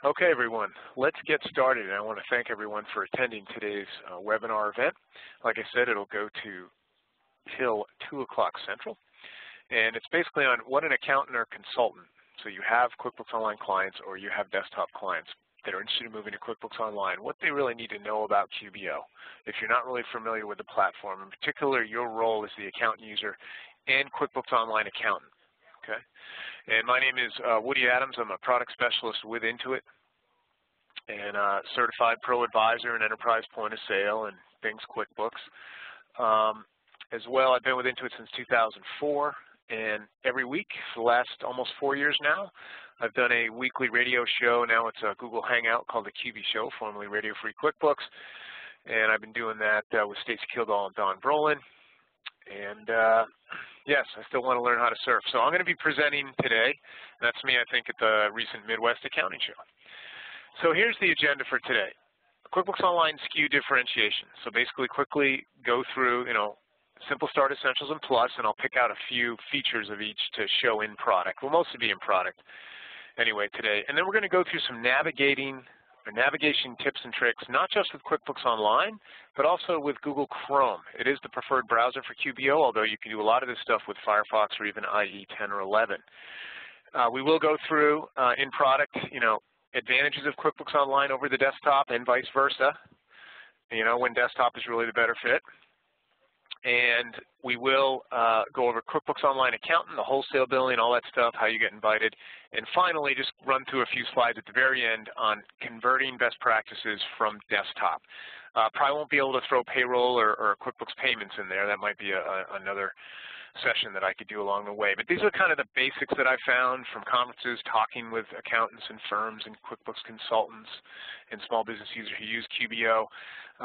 Okay, everyone, let's get started. And I want to thank everyone for attending today's webinar event. Like I said, it'll go till 2 o'clock Central. And it's basically on what an accountant or consultant, so you have QuickBooks Online clients or you have desktop clients that are interested in moving to QuickBooks Online, what they really need to know about QBO. If you're not really familiar with the platform, in particular your role as the accountant user and QuickBooks Online accountant. Okay? And my name is Woody Adams. I'm a product specialist with Intuit and a certified pro advisor in enterprise point of sale and things QuickBooks. As well, I've been with Intuit since 2004, and every week for the last almost 4 years now, I've done a weekly radio show. Now it's a Google Hangout called the QB Show, formerly Radio Free QuickBooks, and I've been doing that with Stacey Kildall and Don Brolin. And yes, I still want to learn how to surf. So I'm going to be presenting today. That's me, I think, at the recent Midwest Accounting Show. So here's the agenda for today. QuickBooks Online SKU differentiation. So basically quickly go through, Simple Start, Essentials, and Plus, and I'll pick out a few features of each to show in product. We'll mostly be in product anyway today. And then we're going to go through some navigation tips and tricks, not just with QuickBooks Online, but also with Google Chrome. It is the preferred browser for QBO, although you can do a lot of this stuff with Firefox or even IE 10 or 11. We will go through in product, advantages of QuickBooks Online over the desktop and vice versa, when desktop is really the better fit. And we will go over QuickBooks Online Accountant, the wholesale billing, all that stuff, how you get invited. And finally, just run through a few slides at the very end on converting best practices from desktop. Probably won't be able to throw payroll or QuickBooks payments in there. That might be another session that I could do along the way. But these are kind of the basics that I found from conferences, talking with accountants and firms and QuickBooks consultants and small business users who use QBO.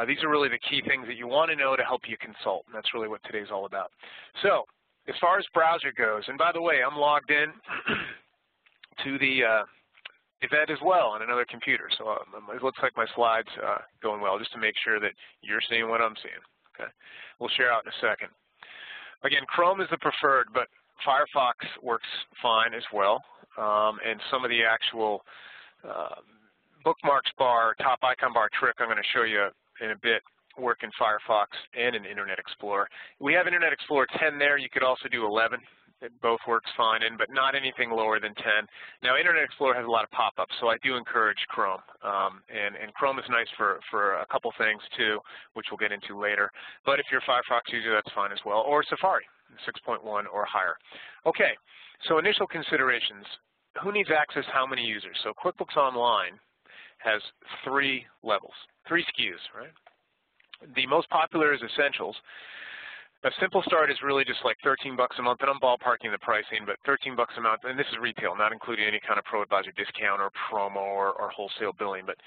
These are really the key things that you want to know to help you consult, and that's really what today's all about. So as far as browser goes, and by the way, I'm logged in to the event as well on another computer, so it looks like my slides going well, just to make sure that you're seeing what I'm seeing. Okay, we'll share out in a second. Again, Chrome is the preferred, but Firefox works fine as well, and some of the actual bookmarks bar, top icon bar trick I'm going to show you in a bit work in Firefox and in Internet Explorer. We have Internet Explorer 10 there. You could also do 11. It both works fine, but not anything lower than 10. Now, Internet Explorer has a lot of pop-ups, so I do encourage Chrome. And Chrome is nice for a couple things, too, which we'll get into later. But if you're a Firefox user, that's fine as well, or Safari, 6.1 or higher. Okay, so initial considerations. Who needs access, how many users? So QuickBooks Online has 3 levels, 3 SKUs, right? The most popular is Essentials. A Simple Start is really just like $13 a month, and I'm ballparking the pricing, but $13 a month, and this is retail, not including any kind of pro advisor discount or promo or wholesale billing. But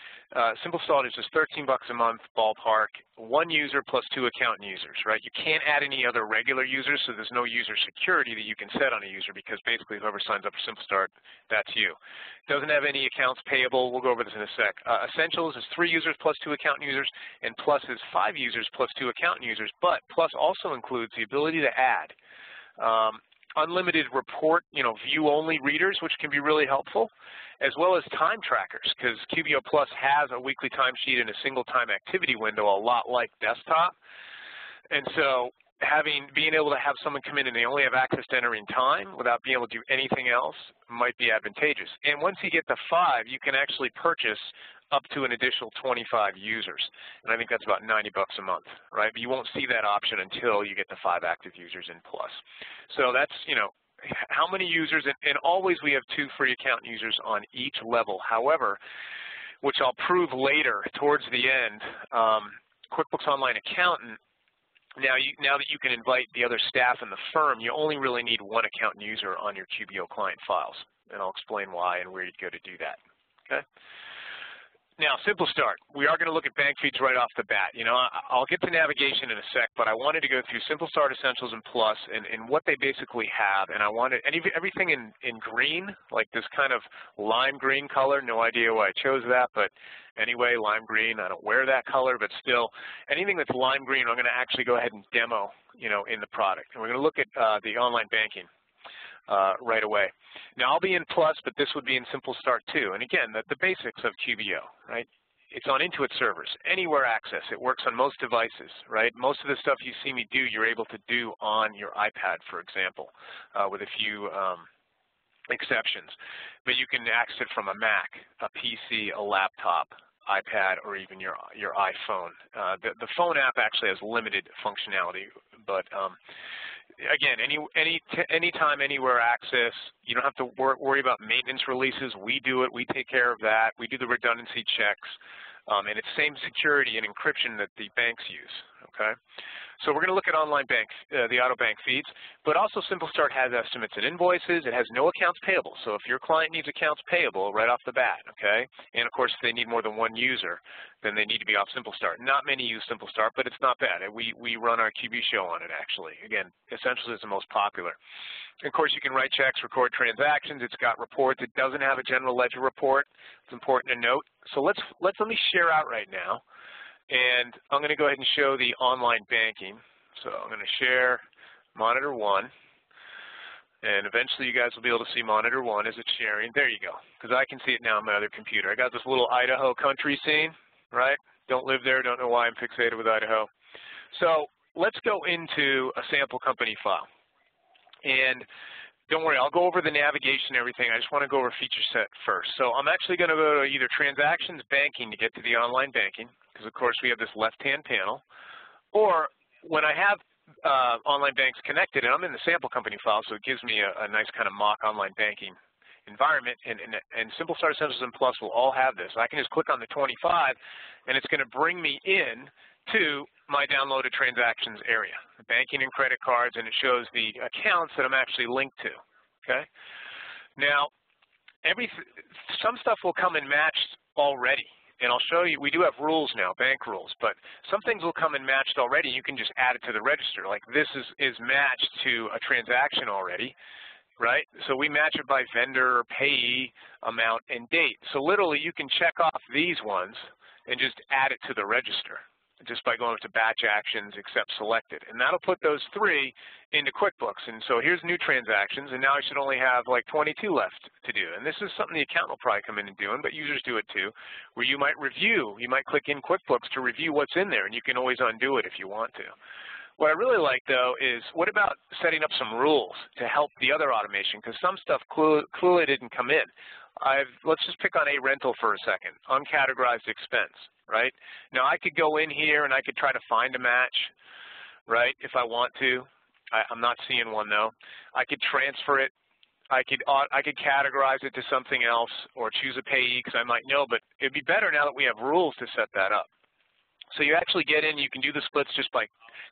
Simple Start is just $13 a month, ballpark, 1 user plus 2 accountant users, right? You can't add any other regular users, so there's no user security that you can set on a user, because basically whoever signs up for Simple Start, that's you. Doesn't have any accounts payable. We'll go over this in a sec. Essentials is 3 users plus 2 accountant users, and Plus is 5 users plus 2 accountant users, but Plus also includes the ability to add unlimited report, view-only readers, which can be really helpful, as well as time trackers, because QBO Plus has a weekly timesheet and a single time activity window, a lot like desktop. And so being able to have someone come in and they only have access to entering time without being able to do anything else might be advantageous. And once you get to 5, you can actually purchase up to an additional 25 users. And I think that's about $90 a month, right? But you won't see that option until you get to 5 active users in Plus. So that's, how many users, and always we have 2 free account users on each level. However, which I'll prove later towards the end, QuickBooks Online Accountant, now that you can invite the other staff in the firm, you only really need 1 accountant user on your QBO client files. And I'll explain why and where you'd go to do that. Okay? Now, Simple Start. We are going to look at bank feeds right off the bat. I'll get to navigation in a sec, but I wanted to go through Simple Start, Essentials, and Plus and what they basically have. And I wanted everything in green, like this kind of lime green color. No idea why I chose that, but anyway, lime green. I don't wear that color, but still, anything that's lime green, I'm going to actually go ahead and demo, in the product. And we're going to look at the online banking. right away. Now, I'll be in Plus, but this would be in Simple Start too. And again, the basics of QBO, right? It's on Intuit servers, anywhere access. It works on most devices, right? Most of the stuff you see me do, you're able to do on your iPad, for example, with a few exceptions. But you can access it from a Mac, a PC, a laptop, iPad, or even your iPhone. The phone app actually has limited functionality, but again, anytime, anywhere access. You don't have to worry about maintenance releases. We do it. We take care of that. We do the redundancy checks. And it's same security and encryption that the banks use, okay? So we're going to look at online bank, the auto bank feeds, but also Simple Start has estimates and invoices. It has no accounts payable. So if your client needs accounts payable right off the bat, okay, and of course if they need more than one user, then they need to be off Simple Start. Not many use Simple Start, but it's not bad. We run our QB show on it, actually. Again, Essentials is the most popular. Of course, you can write checks, record transactions. It's got reports. It doesn't have a general ledger report. It's important to note. So let me share out right now. And I'm going to go ahead and show the online banking. So I'm going to share monitor 1. And eventually you guys will be able to see monitor 1 as it's sharing. There you go, because I can see it now on my other computer. I got this little Idaho country scene, right? Don't live there, don't know why I'm fixated with Idaho. So let's go into a sample company file. And don't worry, I'll go over the navigation and everything. I just want to go over feature set first. So I'm actually going to go to either transactions, banking to get to the online banking, because of course we have this left-hand panel, or when I have online banks connected, and I'm in the sample company file, so it gives me a nice kind of mock online banking environment, and Simple Start, Essentials, and Plus will all have this. I can just click on the 25, and it's going to bring me in to my downloaded transactions area, banking and credit cards, and it shows the accounts that I'm actually linked to, okay? Now, some stuff will come in matched already, and I'll show you, we do have rules now, bank rules, but some things will come in matched already. You can just add it to the register. Like this is matched to a transaction already, right? So we match it by vendor, payee, amount, and date. So literally you can check off these ones and just add it to the register just by going to batch actions, except selected. And that'll put those 3 into QuickBooks. And so here's new transactions, and now I should only have like 22 left to do. And this is something the accountant will probably come in and do, but users do it too, where you might review, you might click in QuickBooks to review what's in there, and you can always undo it if you want to. What I really like, though, is what about setting up some rules to help the other automation, because some stuff clearly didn't come in. Let's just pick on a rental for a second, uncategorized expense, right? Now, I could go in here and I could try to find a match, right, if I want to. I'm not seeing one, though. I could transfer it. I could categorize it to something else or choose a payee because I might know, but it would be better now that we have rules to set that up. So you actually get in, you can do the splits just by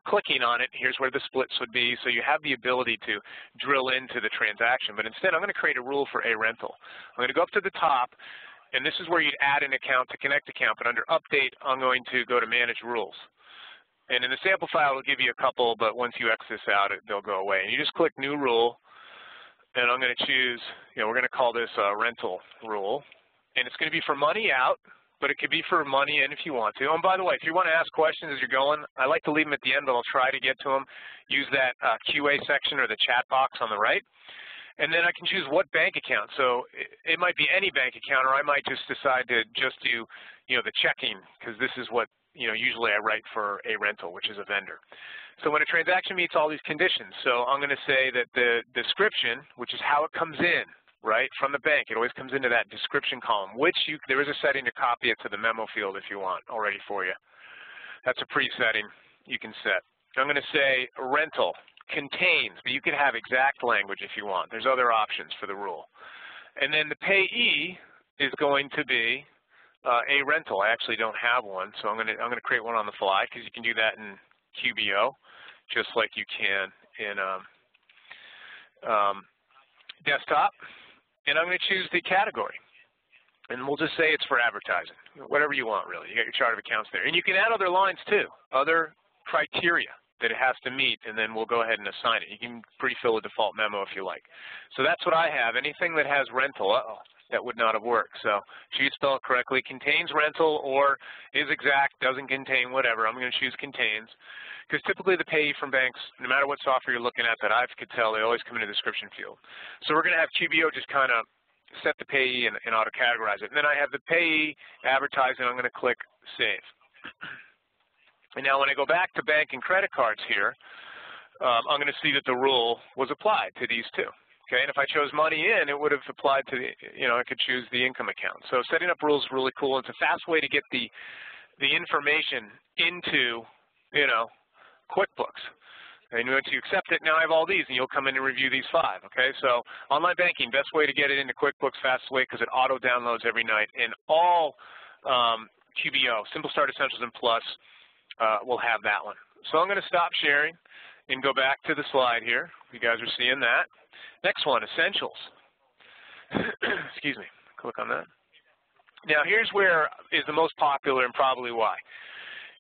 clicking on it. Here's where the splits would be. So you have the ability to drill into the transaction. But instead, I'm going to create a rule for a rental. I'm going to go up to the top, and this is where you'd add an account to connect account. But under Update, I'm going to go to Manage Rules. And in the sample file, it'll give you a couple, but once you X this out, they'll go away. And you just click New Rule, and I'm going to choose, we're going to call this a rental rule. And it's going to be for money out, but it could be for money in if you want to. Oh, and by the way, if you want to ask questions as you're going, I like to leave them at the end, but I'll try to get to them. Use that QA section or the chat box on the right. And then I can choose what bank account. So it might be any bank account, or I might just decide to just do, the checking, because this is what, usually I write for a rental, which is a vendor. So when a transaction meets all these conditions, so I'm going to say that the description, which is how it comes in, right, from the bank, it always comes into that description column, which there is a setting to copy it to the memo field if you want already for you. That's a pre-setting you can set. I'm going to say rental contains, but you can have exact language if you want. There's other options for the rule. And then the payee is going to be a rental. I actually don't have one, so I'm going to create one on the fly, because you can do that in QBO just like you can in desktop. And I'm going to choose the category. And we'll just say it's for advertising, whatever you want, really. You got your chart of accounts there. And you can add other lines, too, other criteria that it has to meet, and then we'll go ahead and assign it. You can pre-fill a default memo if you like. So that's what I have. Anything that has rental, that would not have worked. So should spell it correctly, contains rental, or is exact, doesn't contain, whatever. I'm going to choose contains. because typically the payee from banks, no matter what software you're looking at that I could tell, they always come in the description field. So we're going to have QBO just kind of set the payee and auto-categorize it. And then I have the payee advertising. I'm going to click Save. And now when I go back to bank and credit cards here, I'm going to see that the rule was applied to these two. Okay, and if I chose money in, it would have applied to the, I could choose the income account. So setting up rules is really cool. It's a fast way to get the information into, QuickBooks. And once you accept it, now I have all these, and you'll come in and review these 5. Okay, so online banking, best way to get it into QuickBooks, fastest way because it auto-downloads every night. And all QBO, Simple Start, Essentials, and Plus will have that one. So I'm going to stop sharing and go back to the slide here. You guys are seeing that. Next one, Essentials. Excuse me. Click on that. Now, here's where is the most popular and probably why.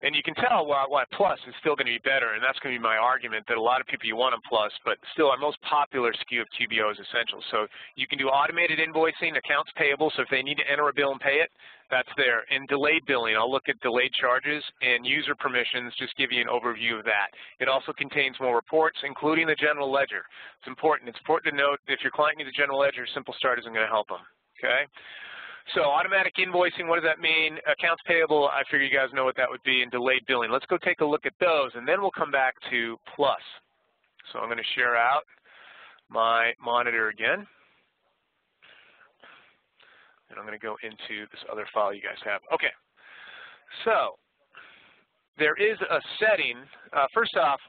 And you can tell why Plus is still going to be better, and that's going to be my argument that a lot of people, you want them Plus, but still our most popular SKU of QBO is Essentials. So you can do automated invoicing, accounts payable, so if they need to enter a bill and pay it, that's there. And delayed billing, I'll look at delayed charges, and user permissions, just give you an overview of that. It also contains more reports, including the general ledger. It's important. It's important to note that if your client needs a general ledger, Simple Start isn't going to help them. Okay? So automatic invoicing, what does that mean? Accounts payable, I figure you guys know what that would be, and delayed billing. Let's go take a look at those, and then we'll come back to Plus. So I'm going to share out my monitor again. And I'm going to go into this other file you guys have. Okay. So there is a setting. First off,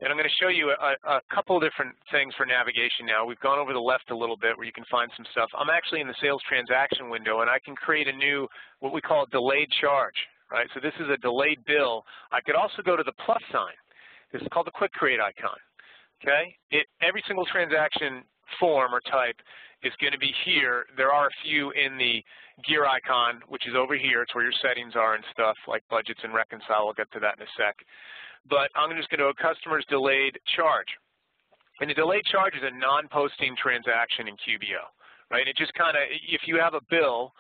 and I'm going to show you a couple different things for navigation now. We've gone over the left a little bit where you can find some stuff. I'm actually in the sales transaction window, and I can create a new, what we call a delayed charge, right? So this is a delayed bill. I could also go to the plus sign. This is called the Quick Create icon, okay? Every single transaction form or type is going to be here. There are a few in the gear icon, which is over here. It's where your settings are and stuff like budgets and reconcile. We'll get to that in a sec. But I'm just going to go customer's delayed charge. And a delayed charge is a non-posting transaction in QBO, right? It just kind of, if you have a bill,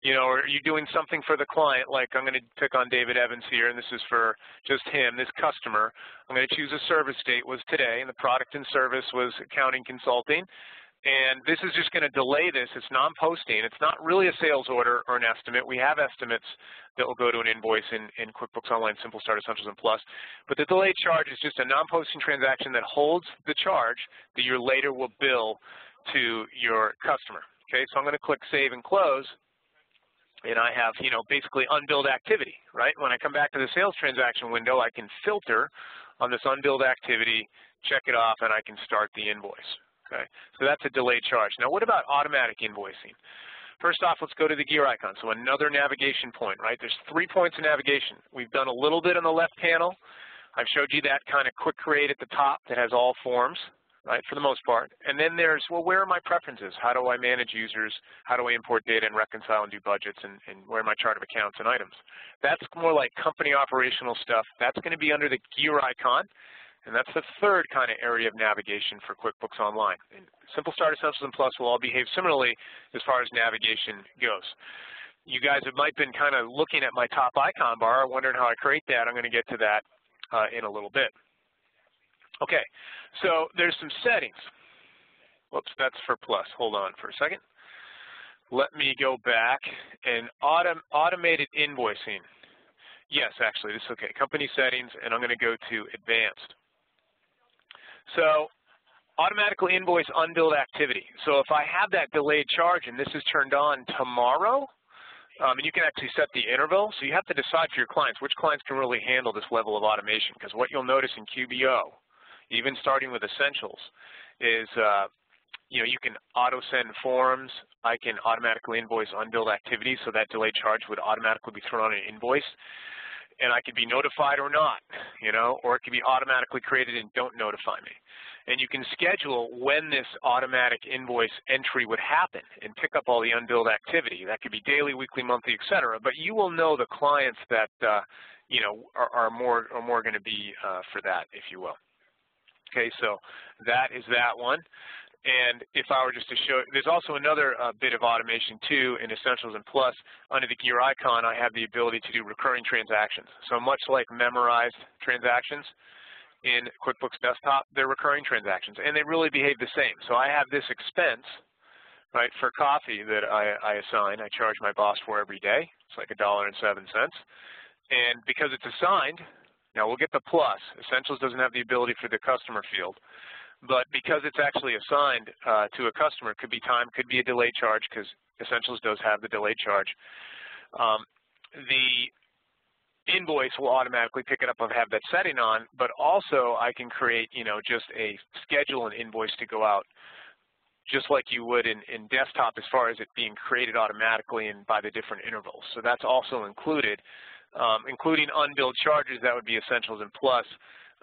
or you're doing something for the client, like I'm going to pick on David Evans here, and this is for just him, this customer. I'm going to choose a service date was today, and the product and service was accounting consulting. And this is just going to delay this. It's non-posting. It's not really a sales order or an estimate. We have estimates that will go to an invoice in QuickBooks Online, Simple Start, Essentials, and Plus. But the delayed charge is just a non-posting transaction that holds the charge that you later will bill to your customer. Okay, so I'm going to click Save and Close. And I have, basically unbilled activity, right? When I come back to the sales transaction window, I can filter on this unbilled activity, check it off, and I can start the invoice. Okay, so that's a delayed charge. Now, what about automatic invoicing? First off, let's go to the gear icon. So another navigation point, right? There's 3 points of navigation. We've done a little bit on the left panel. I've showed you that kind of quick create at the top that has all forms, right, for the most part. And then there's, well, where are my preferences? How do I manage users? How do I import data and reconcile and do budgets? And where are my chart of accounts and items? That's more like company operational stuff. That's going to be under the gear icon. And that's the third kind of area of navigation for QuickBooks Online. And Simple Start, Essentials, and Plus will all behave similarly as far as navigation goes. You guys might have been kind of looking at my top icon bar, wondering how I create that. I'm going to get to that in a little bit. Okay, so there's some settings. Whoops, that's for Plus. Hold on for a second. Let me go back and automated invoicing. Yes, actually, this is okay. Company settings, and I'm going to go to advanced. So automatically invoice unbilled activity. So if I have that delayed charge and this is turned on tomorrow, and you can actually set the interval, so you have to decide for your clients which clients can really handle this level of automation, because what you'll notice in QBO, even starting with Essentials, is you can auto-send forms. I can automatically invoice unbilled activity, so that delayed charge would automatically be thrown on an invoice. And I could be notified or not, or it could be automatically created and don't notify me. And you can schedule when this automatic invoice entry would happen and pick up all the unbilled activity. That could be daily, weekly, monthly, et cetera. But you will know the clients that, are more going to be for that, if you will. Okay, so that is that one. And if I were just to show, there's also another bit of automation too in Essentials and Plus. Under the gear icon, I have the ability to do recurring transactions. So much like memorized transactions, in QuickBooks Desktop, they're recurring transactions, and they really behave the same. So I have this expense, right, for coffee that I assign. I charge my boss for every day. It's like $1.07. And because it's assigned, now we'll get the plus. Essentials doesn't have the ability for the customer field. But because it's actually assigned to a customer, it could be time, could be a delayed charge, because Essentials does have the delayed charge. The invoice will automatically pick it up and have that setting on, but also I can create, just a schedule and invoice to go out just like you would in Desktop as far as it being created automatically and by the different intervals. So that's also included, including unbilled charges. That would be Essentials and Plus.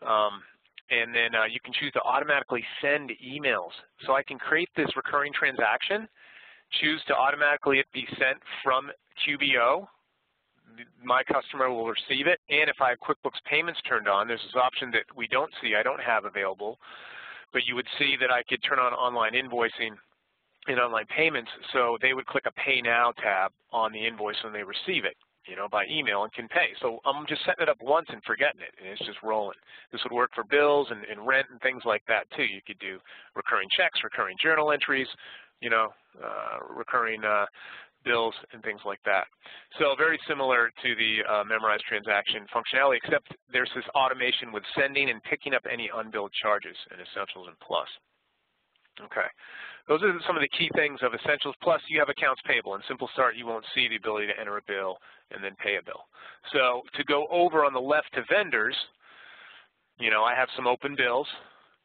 And then you can choose to automatically send emails. So I can create this recurring transaction, choose to automatically be sent from QBO. My customer will receive it, and if I have QuickBooks Payments turned on, there's this option that we don't see, I don't have available, but you would see that I could turn on online invoicing and online payments, so they would click a Pay Now tab on the invoice when they receive it, by email and can pay. So I'm just setting it up once and forgetting it, and it's just rolling. This would work for bills and rent and things like that too. You could do recurring checks, recurring journal entries, recurring bills and things like that. So very similar to the memorized transaction functionality, except there's this automation with sending and picking up any unbilled charges in Essentials and Plus. Okay, those are some of the key things of Essentials. Plus, you have accounts payable. In Simple Start, you won't see the ability to enter a bill and then pay a bill. So to go over on the left to vendors, I have some open bills.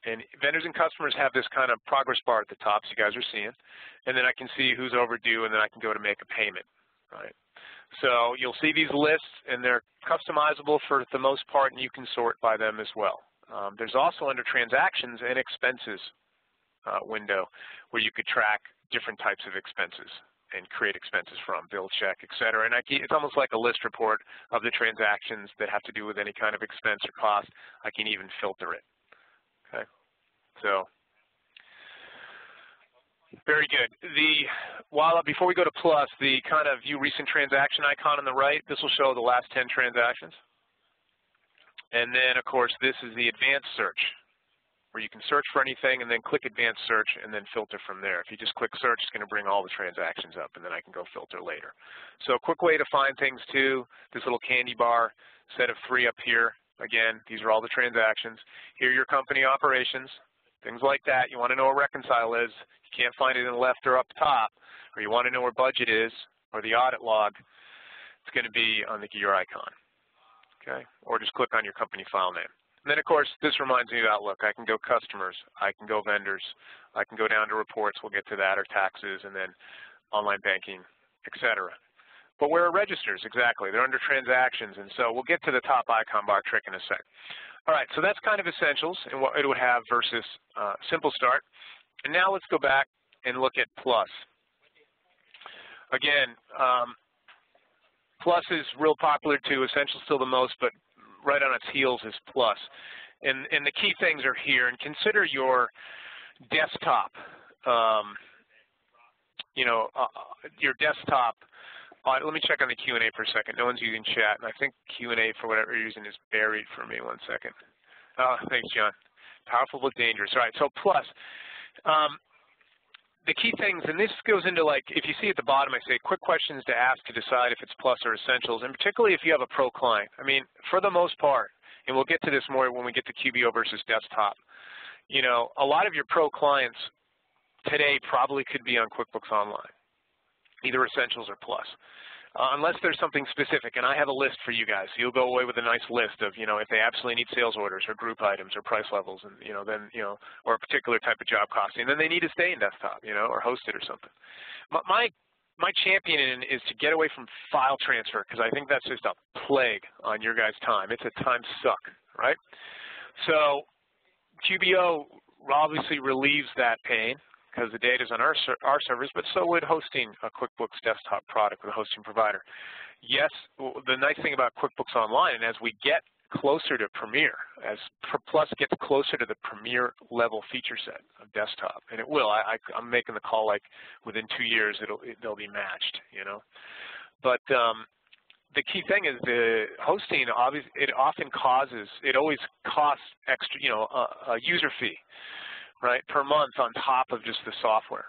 And vendors and customers have this kind of progress bar at the top, so you guys are seeing. And then I can see who's overdue, and then I can go to make a payment, right? So you'll see these lists, and they're customizable for the most part, and you can sort by them as well. There's also under Transactions an Expenses window where you could track different types of expenses and create expenses from, bill, check, et cetera. And it's almost like a list report of the transactions that have to do with any kind of expense or cost. I can even filter it. Okay, so very good. Before we go to Plus, the kind of View Recent Transaction icon on the right, this will show the last 10 transactions. And then, of course, this is the Advanced Search, where you can search for anything and then click Advanced Search and then filter from there. If you just click Search, it's going to bring all the transactions up, and then I can go filter later. So a quick way to find things, too, this little candy bar set of 3 up here. Again, these are all the transactions. Here are your company operations, things like that. You want to know where reconcile is. You can't find it in the left or up top, or you want to know where budget is or the audit log. It's going to be on the gear icon, okay? Or just click on your company file name. And then, of course, this reminds me of Outlook. I can go customers. I can go vendors. I can go down to reports. We'll get to that, or taxes, and then online banking, et cetera. But where are registers? Exactly. They're under Transactions, and so we'll get to the top icon bar trick in a sec. All right, so that's kind of Essentials and what it would have versus Simple Start. And now let's go back and look at Plus. Again, Plus is real popular too. Essentials still the most, but right on its heels is Plus. And the key things are here. And consider your desktop, your desktop. Let me check on the Q&A for a second. No one's using chat, and I think Q&A, for whatever reason, is buried for me. 1 second. Oh, thanks, John. Powerful but dangerous. All right, so Plus. The key things, and this goes into, like, if you see at the bottom, I say quick questions to ask to decide if it's Plus or Essentials, and particularly if you have a pro client. I mean, for the most part, and we'll get to this more when we get to QBO versus Desktop, a lot of your pro clients today probably could be on QuickBooks Online, either Essentials or Plus, unless there's something specific. And I have a list for you guys. So you'll go away with a nice list of, if they absolutely need sales orders or group items or price levels, and or a particular type of job costing, then they need to stay in Desktop, or hosted or something. My champion is to get away from file transfer, because I think that's just a plague on your guys' time. It's a time suck, right? So QBO obviously relieves that pain, because the data is on our servers, but so would hosting a QuickBooks Desktop product with a hosting provider. Yes, the nice thing about QuickBooks Online, and as we get closer to Premier, as Plus gets closer to the Premier level feature set of Desktop, and it will. I'm making the call like within 2 years they'll be matched, But the key thing is the hosting, obviously, it always costs extra, a user fee, right, per month on top of just the software.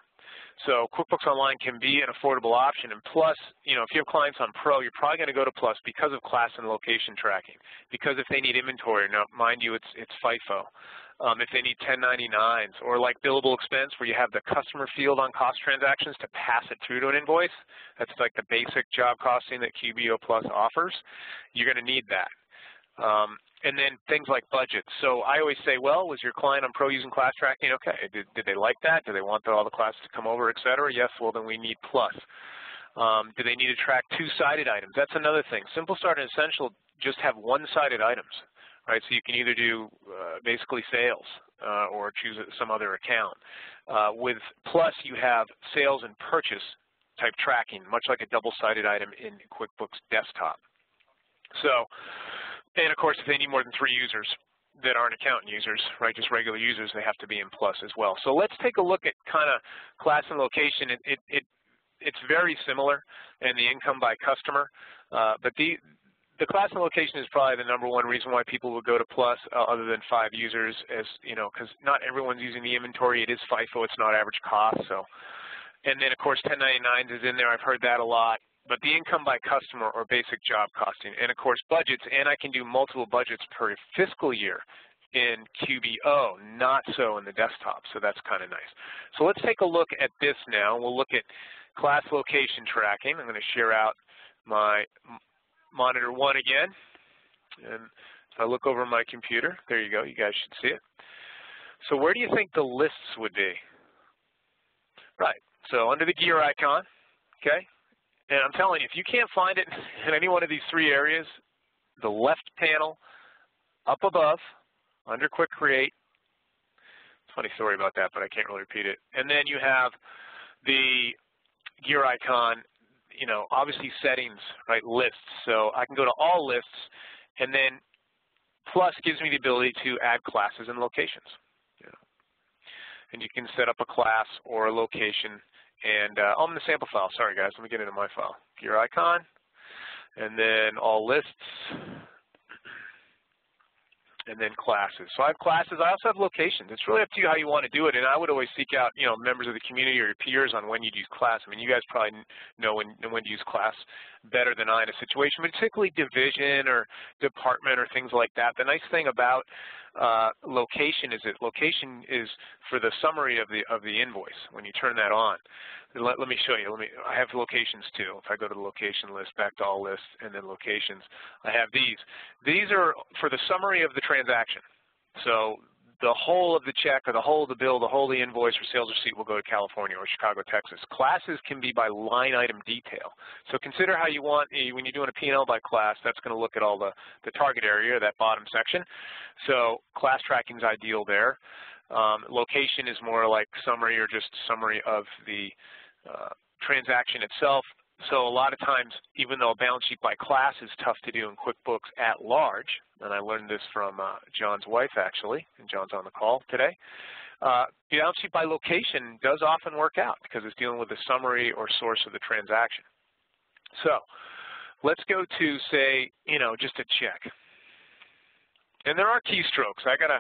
So QuickBooks Online can be an affordable option, and Plus, if you have clients on Pro, you're probably going to go to Plus because of class and location tracking, because if they need inventory, now mind you, it's FIFO. If they need 1099s, or like billable expense where you have the customer field on cost transactions to pass it through to an invoice, that's like the basic job costing that QBO Plus offers, you're going to need that. And then things like budgets. So I always say, well, was your client on Pro using class tracking? Okay. Did they like that? Do they want all the classes to come over, et cetera? Yes, well, then we need Plus. Do they need to track two-sided items? That's another thing. Simple Start and Essential just have one-sided items, right? So you can either do basically sales or choose some other account. With Plus, you have sales and purchase type tracking, much like a double-sided item in QuickBooks Desktop. So, and of course, if they need more than 3 users that aren't accountant users, right, just regular users, they have to be in Plus as well. So let's take a look at kind of class and location. It's very similar in the income by customer, but the class and location is probably the #1 reason why people would go to Plus, other than 5 users, as because not everyone's using the inventory. It is FIFO. It's not average cost. So, and then of course 1099s is in there. I've heard that a lot. But the income by customer or basic job costing, and of course budgets, and I can do multiple budgets per fiscal year in QBO, not so in the desktop, so that's kind of nice. So let's take a look at this now. We'll look at class location tracking. I'm going to share out my monitor 1 again, and if I look over my computer, there you go, you guys should see it. So where do you think the lists would be? Right, so under the gear icon, okay? And I'm telling you, if you can't find it in any one of these 3 areas, the left panel, up above, under Quick Create, funny story about that, but I can't really repeat it. And then you have the gear icon, obviously settings, right, lists. So I can go to all lists, and then Plus gives me the ability to add classes and locations. And you can set up a class or a location. And I'm in the sample file. Sorry, guys. Let me get into my file. Gear icon, and then all lists, and then classes. So I have classes. I also have locations. It's really up to you how you want to do it. And I would always seek out, members of the community or your peers on when you'd use class. I mean, you guys probably know when to use class better than I in a situation, but particularly division or department or things like that. The nice thing about location is that location is for the summary of the invoice when you turn that on. Let me show you. I have locations too. If I go to the location list, back to all lists, and then locations, I have these. These are for the summary of the transaction. So the whole of the check or the whole of the bill, the whole of the invoice or sales receipt will go to California or Chicago, Texas. Classes can be by line item detail. So consider how you want, when you're doing a P&L by class, that's going to look at all the target area, that bottom section. So class tracking is ideal there. Location is more like summary or just summary of the transaction itself. So a lot of times, even though a balance sheet by class is tough to do in QuickBooks at large, and I learned this from John's wife actually, and John's on the call today, balance sheet by location does often work out because it's dealing with the summary or source of the transaction. So let's go to, say, just a check. And there are keystrokes. I got to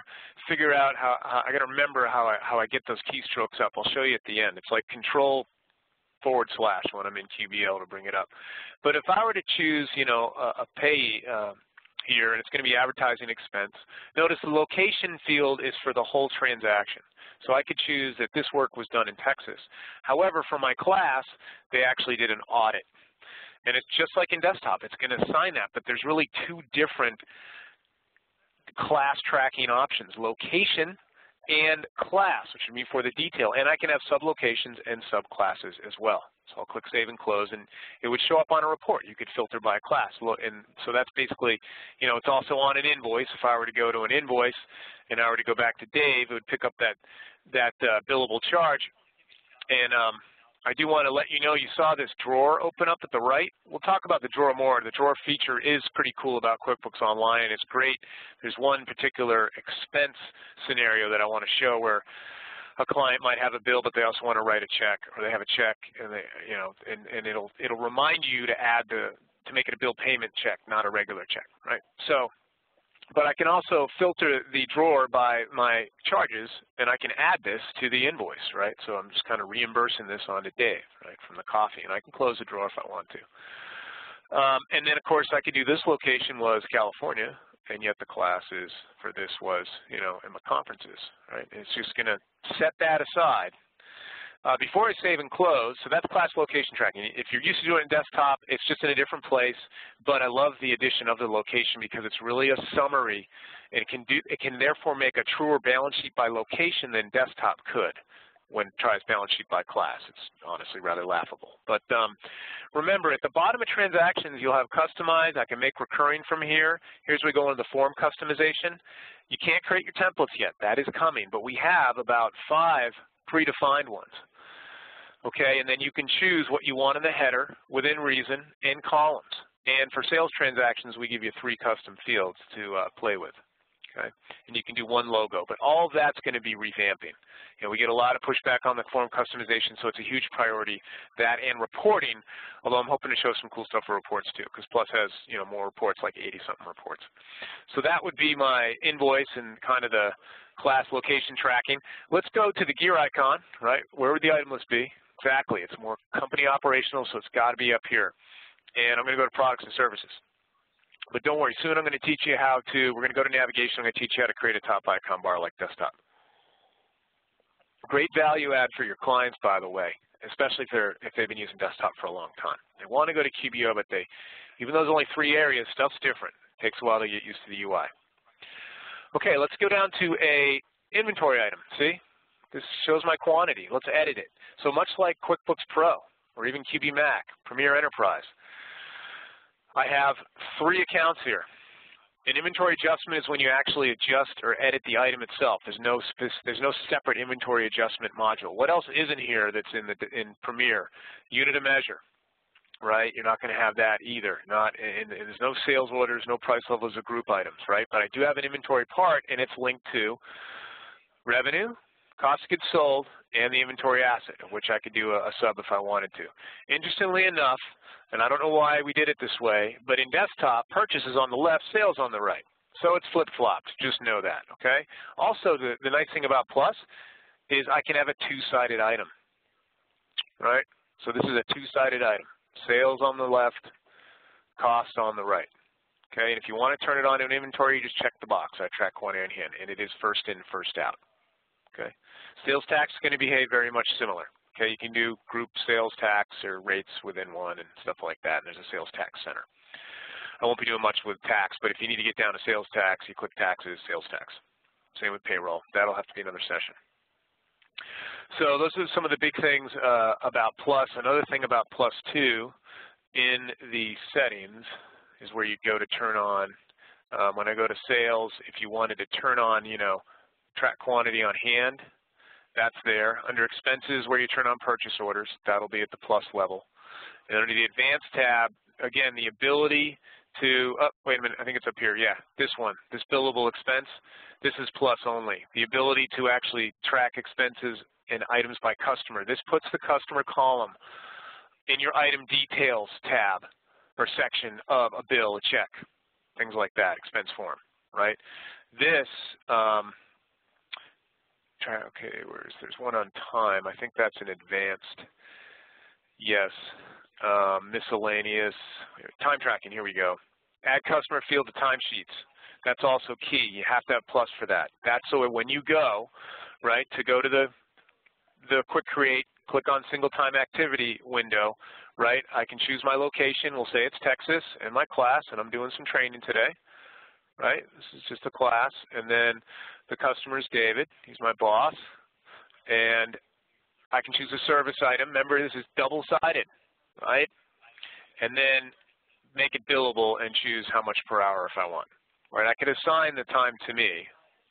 figure out I got to remember how I get those keystrokes up. I'll show you at the end. It's like Control / when I'm in QBO to bring it up. But if I were to choose, a pay here, and it's going to be advertising expense, notice the location field is for the whole transaction. So I could choose that this work was done in Texas. However, for my class, they actually did an audit. And it's just like in desktop. It's going to assign that, but there's really 2 different class tracking options, location and class, which would be for the detail. And I can have sublocations and subclasses as well. So I'll click Save and Close, and it would show up on a report. You could filter by class. And so that's basically, it's also on an invoice. If I were to go to an invoice and I were to go back to Dave, it would pick up that billable charge. And I do want to let you know you saw this drawer open up at the right. We'll talk about the drawer more. The drawer feature is pretty cool about QuickBooks Online. It's great. There's one particular expense scenario that I want to show where a client might have a bill, but they also want to write a check, or they have a check, and they, and it'll remind you to add the to make it a bill payment check, not a regular check, right? So, but I can also filter the drawer by my charges, and I can add this to the invoice, right? So I'm just kind of reimbursing this onto Dave, right, from the coffee, and I can close the drawer if I want to. And then, of course, I could do this location was California, and yet the classes for this was, you know, in my conferences, right? It's just going to set that aside. Before I save and close, so that's class location tracking. If you're used to doing it in desktop, it's just in a different place, but I love the addition of the location because it's really a summary, and it can therefore make a truer balance sheet by location than desktop could when it tries balance sheet by class. It's honestly rather laughable. But remember, at the bottom of transactions, you'll have customize. I can make recurring from here. Here's where we go into the form customization. You can't create your templates yet. That is coming, but we have about 5 predefined ones. Okay, and then you can choose what you want in the header within reason and columns. And for sales transactions, we give you 3 custom fields to play with. Okay, and you can do 1 logo, but all of that's going to be revamping. You know, we get a lot of pushback on the form customization, so it's a huge priority. That and reporting, although I'm hoping to show some cool stuff for reports too, because Plus has, you know, more reports, like 80-something reports. So that would be my invoice and kind of the class location tracking. Let's go to the gear icon, right? Where would the item list be? Exactly. It's more company operational, so it's got to be up here. And I'm going to go to products and services. But don't worry, soon I'm going to teach you how to, we're going to go to navigation, I'm going to teach you how to create a top icon bar like desktop. Great value add for your clients, by the way, especially if they've been using desktop for a long time. They want to go to QBO, but even though there's only 3 areas, stuff's different. It takes a while to get used to the UI. Okay, let's go down to a inventory item. See? This shows my quantity. Let's edit it. So much like QuickBooks Pro or even QB Mac, Premier Enterprise, I have 3 accounts here. An inventory adjustment is when you actually adjust or edit the item itself. There's no separate inventory adjustment module. What else isn't here that's in Premier? Unit of measure, right? You're not going to have that either. There's no sales orders, no price levels or group items, right? But I do have an inventory part, and it's linked to revenue, cost of goods sold, and the inventory asset, of which I could do a sub if I wanted to. Interestingly enough, and I don't know why we did it this way, but in desktop, purchase is on the left, sales on the right. So it's flip-flopped. Just know that, okay? Also, the nice thing about Plus is I can have a 2-sided item, right? So this is a 2-sided item. Sales on the left, cost on the right. Okay, and if you want to turn it on to an inventory, you just check the box. I track quantity on hand, and it is first in, first out. Okay, sales tax is going to behave very much similar. Okay, you can do group sales tax or rates within one and stuff like that, and there's a sales tax center. I won't be doing much with tax, but if you need to get down to sales tax, you click taxes, sales tax. Same with payroll. That'll have to be another session. So those are some of the big things about Plus. Another thing about Plus 2 in the settings is where you go to turn on, when I go to sales, if you wanted to turn on, you know, track quantity on hand, that's there. Under expenses, where you turn on purchase orders, that'll be at the Plus level. And under the advanced tab, again, the ability to, oh, wait a minute, I think it's up here. Yeah, this one, this billable expense, this is Plus only. The ability to actually track expenses and items by customer. This puts the customer column in your item details tab or section of a bill, a check, things like that, expense form, right? This, okay, there's one on time. I think that's an advanced, yes, miscellaneous, time tracking, here we go. Add customer field to timesheets. That's also key. You have to have Plus for that. That's so when you go, right, to go to the Quick Create, click on Single Time Activity window, right, I can choose my location. We'll say it's Texas and my class, and I'm doing some training today, right? This is just a class. And then the customer is David. He's my boss. And I can choose a service item. Remember, this is double-sided, right? And then make it billable and choose how much per hour if I want, right? I could assign the time to me.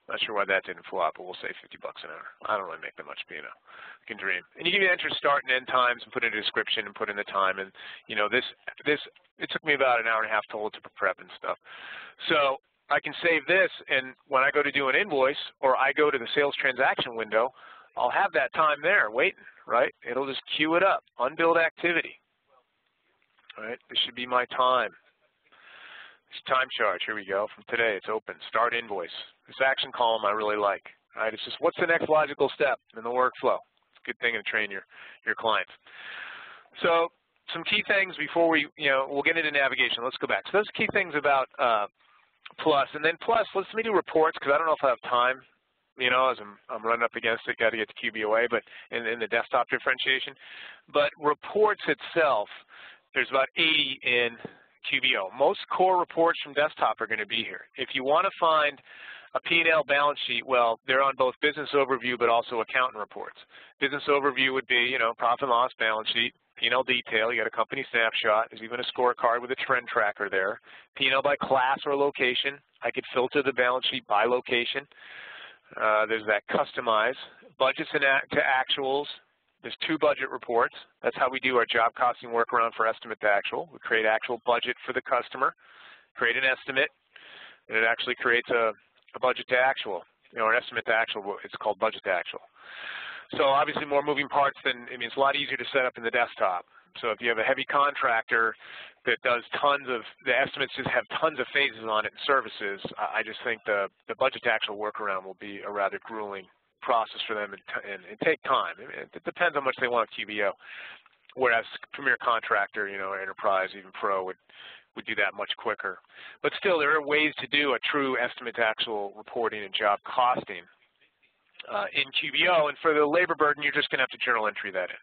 Not sure why that didn't flop, but we'll say $50 an hour. I don't really make that much, but, you know, I can dream. And you can enter start and end times and put in a description and put in the time. And, you know, it took me about an hour and a half total to prep and stuff. So I can save this, and when I go to do an invoice or I go to the sales transaction window, I'll have that time there waiting, right? It'll just queue it up, unbilled activity. All right, this should be my time. This time charge, here we go, from today, it's open, start invoice. This action column I really like. All right, it's just what's the next logical step in the workflow. It's a good thing to train your clients. So some key things before we'll get into navigation. Let's go back. So those key things about Plus, and then Plus, let me do reports because I don't know if I have time, as I'm running up against it, got to get to QBOA, but in the desktop differentiation. But reports itself, there's about 80 in QBO. Most core reports from desktop are going to be here. If you want to find a P&L balance sheet, well, they're on both business overview but also accountant reports. Business overview would be, profit and loss balance sheet, P&L detail, you got a company snapshot, there's even a scorecard with a trend tracker there. P&L by class or location, I could filter the balance sheet by location. There's that customize, budgets to actuals. There's 2 budget reports. That's how we do our job costing workaround for estimate to actual. We create actual budget for the customer, create an estimate, and it actually creates a budget to actual, an estimate to actual. It's called budget to actual. So obviously more moving parts than, it's a lot easier to set up in the desktop. So if you have a heavy contractor that does the estimates just have tons of phases on it and services, I just think the budget to actual workaround will be a rather grueling process for them and take time. It depends on how much they want QBO. Whereas Premier Contractor, Enterprise, even Pro would do that much quicker. But still, there are ways to do a true estimate to actual reporting and job costing in QBO, and for the labor burden, you're just going to have to journal entry that in.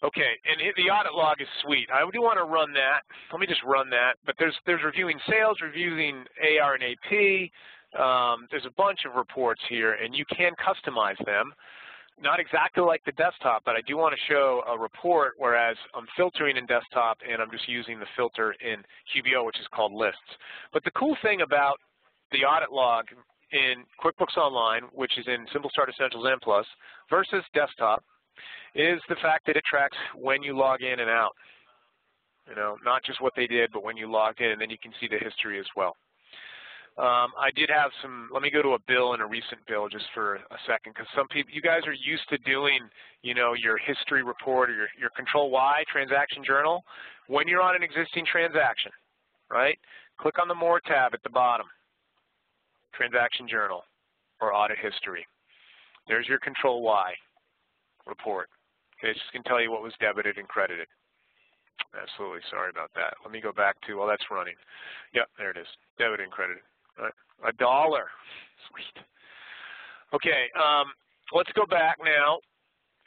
Okay, and the audit log is sweet. I do want to run that. Let me just run that. But there's reviewing sales, reviewing AR and AP. There's a bunch of reports here, and you can customize them. Not exactly like the desktop, but I do want to show a report, whereas I'm filtering in desktop, and I'm just using the filter in QBO, which is called lists. But the cool thing about the audit log in QuickBooks Online, which is in Simple Start, Essentials, and Plus, versus desktop, is the fact that it tracks when you log in and out. Not just what they did, but when you logged in, and then you can see the history as well. I did have let me go to a bill and a recent bill just for a second, because some people, you guys are used to doing, your history report or your Control Y transaction journal when you're on an existing transaction, right? Click on the More tab at the bottom, transaction journal or audit history. There's your Control Y report. Okay, it's just going to tell you what was debited and credited. Absolutely, sorry about that. Let me go back to, that's running. Yep, there it is, debited and credited. All right. $1, sweet. Okay, let's go back now,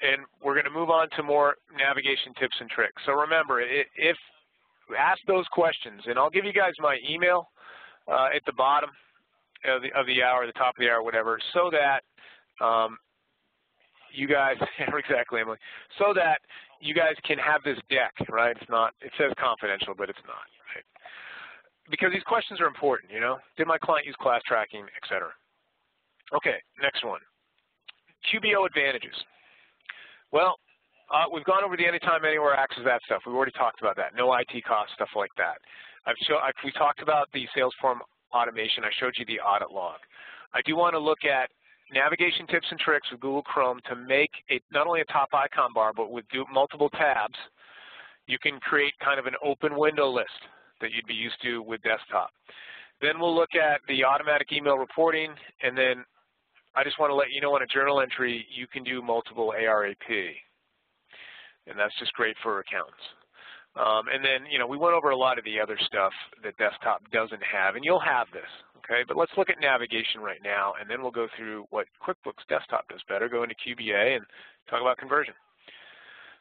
and we're going to move on to more navigation tips and tricks. So remember, if ask those questions, and I'll give you guys my email at the bottom of the hour, the top of the hour, whatever, so that you guys, exactly, Emily, so that you guys can have this deck, right? It says confidential, but it's not, right? Because these questions are important, Did my client use class tracking, et cetera? Okay, next one. QBO advantages. Well, we've gone over the anytime, anywhere access, that stuff. We've already talked about that. No IT costs, stuff like that. We talked about the sales form automation. I showed you the audit log. I do want to look at navigation tips and tricks with Google Chrome to make not only a top icon bar, but with multiple tabs, you can create kind of an open window list that you'd be used to with desktop. Then we'll look at the automatic email reporting, and then I just want to let you know on a journal entry, you can do multiple ARAP, and that's just great for accountants. And then, we went over a lot of the other stuff that desktop doesn't have, and you'll have this, okay? But let's look at navigation right now, and then we'll go through what QuickBooks Desktop does better, go into QBA, and talk about conversion.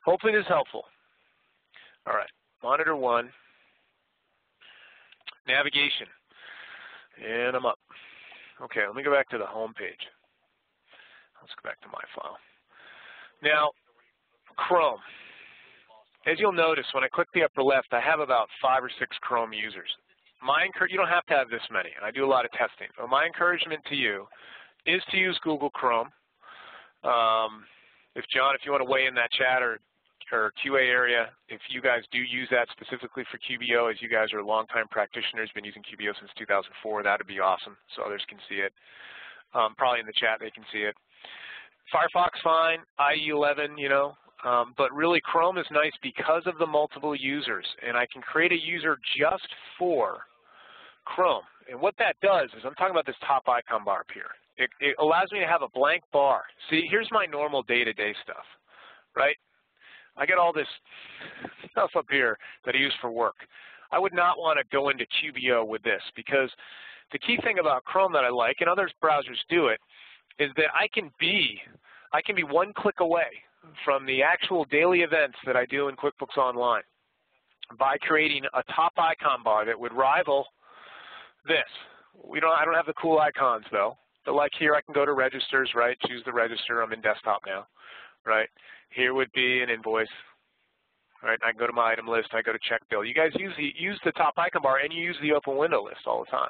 Hopefully this is helpful. All right, monitor 1, navigation, and I'm up. Okay, let me go back to the home page. Let's go back to my file. Now, Chrome. As you'll notice, when I click the upper left, I have about 5 or 6 Chrome users. You don't have to have this many. I do a lot of testing. So my encouragement to you is to use Google Chrome. John, if you want to weigh in that chat or QA area, if you guys do use that specifically for QBO, as you guys are longtime practitioners, been using QBO since 2004, that would be awesome, so others can see it. Probably in the chat they can see it. Firefox, fine. IE 11, but really Chrome is nice because of the multiple users, and I can create a user just for Chrome. And what that does is, I'm talking about this top icon bar up here. It allows me to have a blank bar. See, here's my normal day-to-day stuff, right? I get all this stuff up here that I use for work. I would not want to go into QBO with this, because the key thing about Chrome that I like, and other browsers do it, is that I can be one click away from the actual daily events that I do in QuickBooks Online by creating a top icon bar that would rival this. I don't have the cool icons though. But like here, I can go to registers, right? Choose the register. I'm in desktop now, right? Here would be an invoice, right? I can go to my item list. I go to check bill. You guys use the top icon bar, and you use the open window list all the time.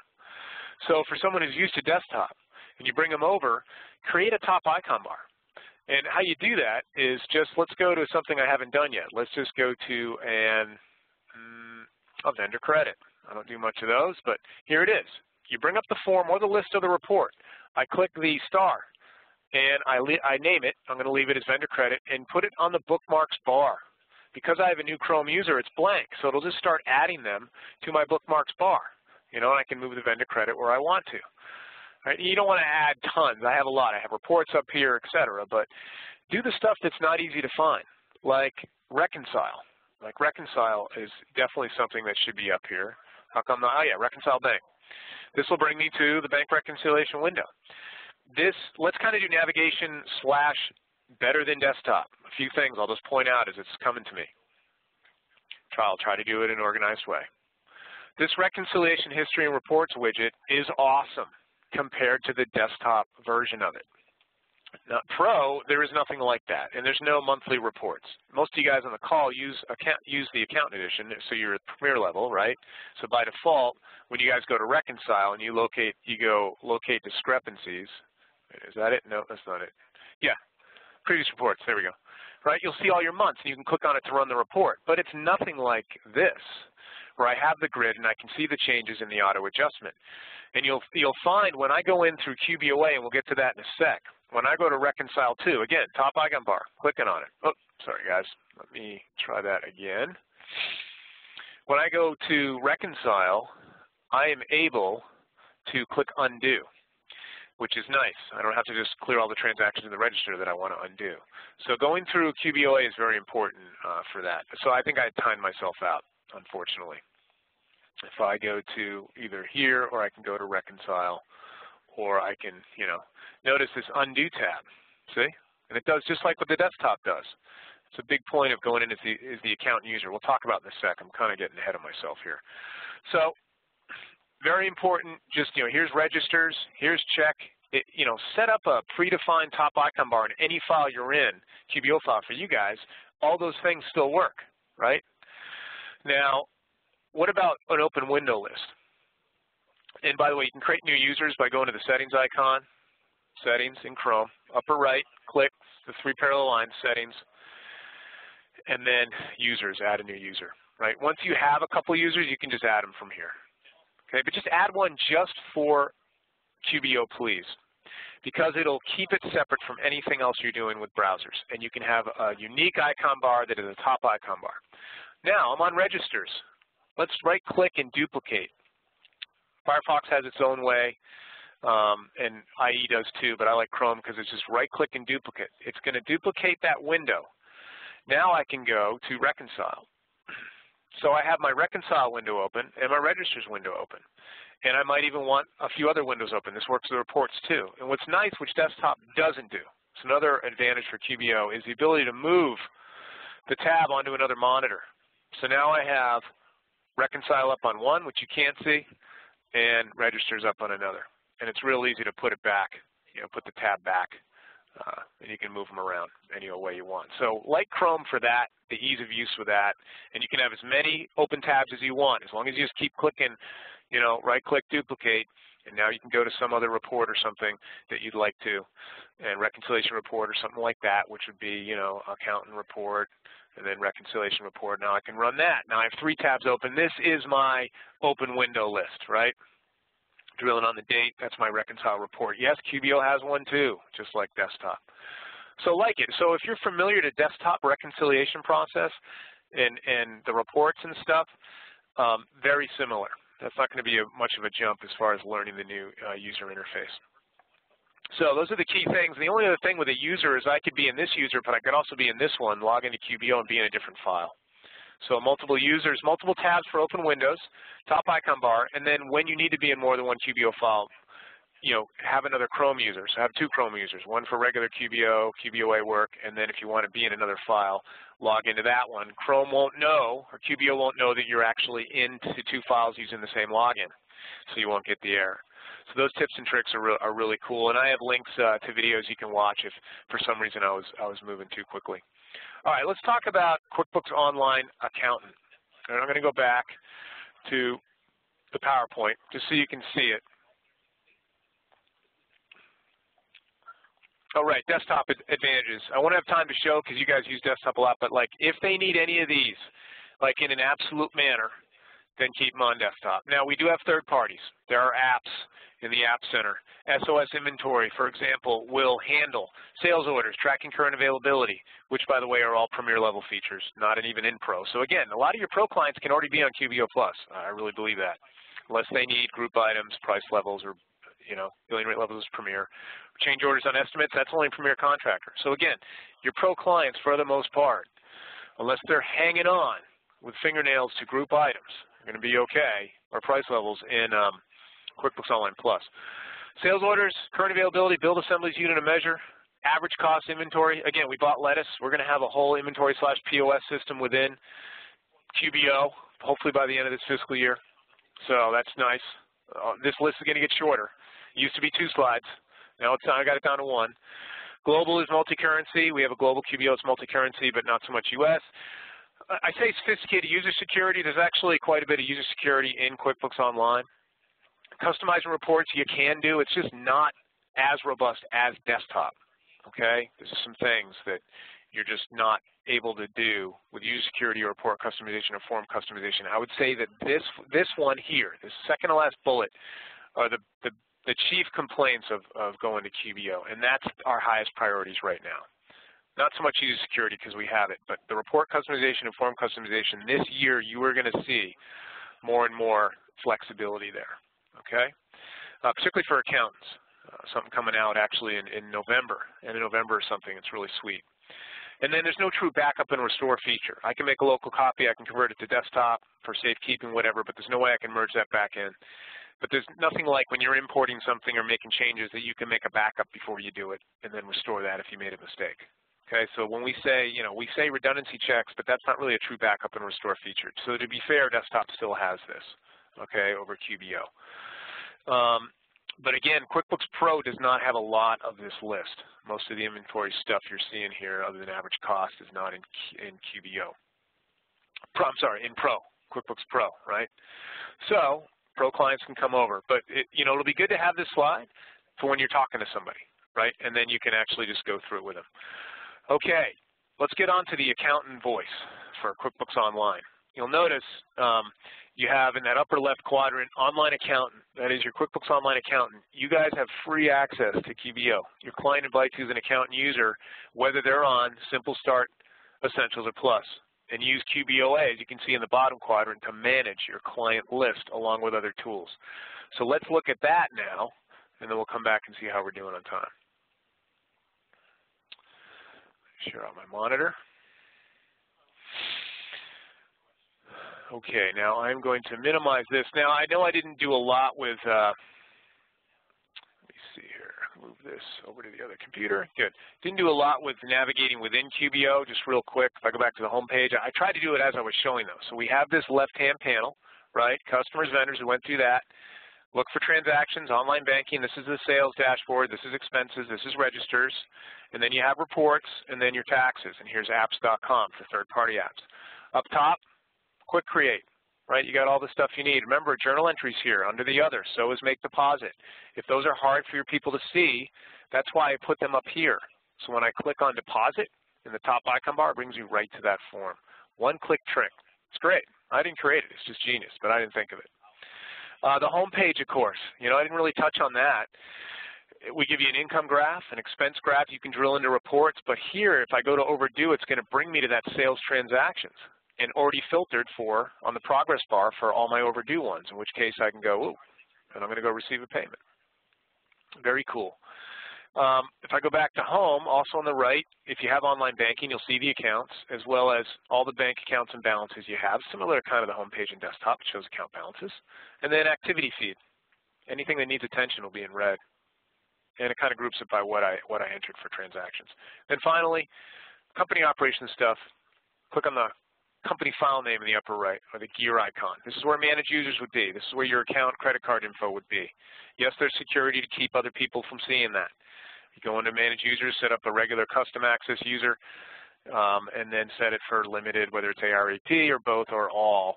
So for someone who's used to desktop, and you bring them over, create a top icon bar. And how you do that is just, let's go to something I haven't done yet. Let's just go to a vendor credit. I don't do much of those, but here it is. You bring up the form or the list of the report. I click the star, and I name it. I'm going to leave it as vendor credit and put it on the bookmarks bar. Because I have a new Chrome user, it's blank, so it'll just start adding them to my bookmarks bar. You know, and I can move the vendor credit where I want to. Right? You don't want to add tons. I have a lot. I have reports up here, etc. But do the stuff that's not easy to find, like reconcile. Like reconcile is definitely something that should be up here. How come not? Oh yeah, reconcile bank. This will bring me to the bank reconciliation window. Let's kind of do navigation / better than desktop. A few things I'll just point out as it's coming to me. I'll try to do it in an organized way. This reconciliation history and reports widget is awesome compared to the desktop version of it. Now, Pro, there is nothing like that, and there's no monthly reports. Most of you guys on the call use the Accountant Edition, so you're at Premier level, right? So by default, when you guys go to Reconcile and you go locate discrepancies, is that it? No, that's not it. Yeah, previous reports, there we go. Right, you'll see all your months, and you can click on it to run the report, but it's nothing like this, where I have the grid and I can see the changes in the auto adjustment. And you'll find when I go in through QBOA, and we'll get to that in a sec, when I go to Reconcile 2, again, top icon bar, clicking on it. Oh, sorry guys, let me try that again. When I go to Reconcile, I am able to click Undo, which is nice. I don't have to just clear all the transactions in the register that I want to undo. So going through QBOA is very important for that. So I think I timed myself out, unfortunately. If I go to either here, or I can go to Reconcile, or I can, notice this Undo tab, see? And it does just like what the desktop does. It's a big point of going in as the accountant user. We'll talk about it in a sec. I'm kind of getting ahead of myself here. So very important, just, here's registers, here's check. Set up a predefined top icon bar in any file you're in, QBO file for you guys. All those things still work, right? Now, what about an open window list? And by the way, you can create new users by going to the settings icon, settings in Chrome, upper right, click the 3 parallel lines, settings, and then users, add a new user, right? Once you have a couple users, you can just add them from here. Okay, but just add one just for QBO, please, because it'll keep it separate from anything else you're doing with browsers. And you can have a unique icon bar that is a top icon bar. Now, I'm on registers. Let's right-click and duplicate. Firefox has its own way, and IE does too, but I like Chrome because it's just right-click and duplicate. It's going to duplicate that window. Now I can go to Reconcile. So I have my Reconcile window open and my Registers window open. And I might even want a few other windows open. This works with reports too. And what's nice, which desktop doesn't do, it's another advantage for QBO, is the ability to move the tab onto another monitor. So now I have Reconcile up on one, which you can't see, and Registers up on another. And it's real easy to put it back, put the tab back, and you can move them around any way you want. So like Chrome for that, the ease of use with that, and you can have as many open tabs as you want, as long as you just keep clicking, right-click, duplicate, and now you can go to some other report or something that you'd like to, and reconciliation report or something like that, which would be, accountant report, and then reconciliation report. Now I can run that. Now I have 3 tabs open. This is my open window list, right? Drilling on the date, that's my reconcile report. Yes, QBO has one too, just like desktop. So like it. So if you're familiar to desktop reconciliation process and the reports and stuff, very similar. That's not going to be much of a jump as far as learning the new user interface. So those are the key things. The only other thing with a user is I could be in this user, but I could also be in this one, log into QBO and be in a different file. So multiple users, multiple tabs for open windows, top icon bar, and then when you need to be in more than one QBO file, you know, have another Chrome user. So have two Chrome users, one for regular QBO, QBOA work, and then if you want to be in another file, log into that one. Chrome won't know, or QBO won't know that you're actually into two files using the same login, so you won't get the error. So those tips and tricks are really cool, and I have links to videos you can watch if for some reason I was moving too quickly. All right, let's talk about QuickBooks Online Accountant. And I'm going to go back to the PowerPoint just so you can see it. All right, desktop advantages. I won't have time to show because you guys use desktop a lot, but like if they need any of these, like in an absolute manner, then keep them on desktop. Now, we do have third parties. There are apps in the App Center. SOS Inventory, for example, will handle sales orders, tracking current availability, which, by the way, are all Premier level features, not even in Pro. So again, a lot of your Pro clients can already be on QBO Plus. I really believe that, unless they need group items, price levels, or billing rate levels is Premier. Change orders on estimates, that's only Premier Contractor. So again, your Pro clients, for the most part, unless they're hanging on with fingernails to group items, are going to be okay, or price levels in QuickBooks Online Plus. Sales orders, current availability, build assemblies, unit of measure, average cost inventory. Again, we bought lettuce. We're going to have a whole inventory/POS system within QBO, hopefully by the end of this fiscal year. So that's nice. This list is going to get shorter. It used to be 2 slides. Now I got it down to 1. Global is multi-currency. We have a global QBO. It's multi-currency, but not so much U.S. I say sophisticated user security. There's actually quite a bit of user security in QuickBooks Online. Customizing reports you can do. It's just not as robust as desktop, okay? There's some things that you're just not able to do with user security or report customization or form customization. I would say that this one here, this second to last bullet, are the chief complaints of going to QBO, and that's our highest priorities right now. Not so much user security because we have it, but the report customization and form customization, this year you are going to see more and more flexibility there, okay? Particularly for accountants. Something coming out actually in November, end of November or something. It's really sweet. And then there's no true backup and restore feature. I can make a local copy. I can convert it to desktop for safekeeping, whatever, but there's no way I can merge that back in. But there's nothing like when you're importing something or making changes that you can make a backup before you do it and then restore that if you made a mistake. Okay, so when we say, we say redundancy checks, but that's not really a true backup and restore feature. So to be fair, desktop still has this, okay, over QBO. But again, QuickBooks Pro does not have a lot of this list. Most of the inventory stuff you're seeing here, other than average cost, is not in QBO. In Pro, QuickBooks Pro, right? So Pro clients can come over, but it'll be good to have this slide for when you're talking to somebody, right? And then you can actually just go through it with them. Okay, let's get on to the accountant voice for QuickBooks Online. You'll notice you have in that upper left quadrant, Online Accountant. That is your QuickBooks Online Accountant. You guys have free access to QBO. Your client invites you as an accountant user, whether they're on Simple Start, Essentials, or Plus, and use QBOA, as you can see in the bottom quadrant, to manage your client list along with other tools. So let's look at that now, and then we'll come back and see how we're doing on time. Share out my monitor. Okay, now I'm going to minimize this. Now, I know I didn't do a lot with, let me see here, move this over to the other computer. Good. Didn't do a lot with navigating within QBO, just real quick. If I go back to the home page, I tried to do it as I was showing those. So we have this left-hand panel, right? Customers, vendors, we went through that. Look for transactions, online banking. This is the sales dashboard. This is expenses. This is registers. And then you have reports, and then your taxes. And here's apps.com for third-party apps. Up top, Quick Create, right? You got all the stuff you need. Remember, journal entries here under the other. So is Make Deposit. If those are hard for your people to see, that's why I put them up here. So when I click on Deposit in the top icon bar, it brings you right to that form. One-click trick. It's great. I didn't create it. It's just genius, but I didn't think of it. The home page, of course. I didn't really touch on that. we give you an income graph, an expense graph. You can drill into reports, but here, if I go to overdue, it's going to bring me to that sales transactions and already filtered for, on the progress bar, for all my overdue ones, in which case I can go, ooh, and I'm going to go receive a payment. Very cool. If I go back to home, also on the right, if you have online banking, you'll see the accounts, as well as all the bank accounts and balances you have, similar to kind of the home page and desktop. It shows account balances. And then activity feed. Anything that needs attention will be in red. And it kind of groups it by what I entered for transactions. Then finally, company operations stuff. Click on the company file name in the upper right, or the gear icon. This is where managed users would be. This is where your account credit card info would be. Yes, there's security to keep other people from seeing that. You go into manage users, set up a regular custom access user, and then set it for limited, whether it's ARAP or both or all,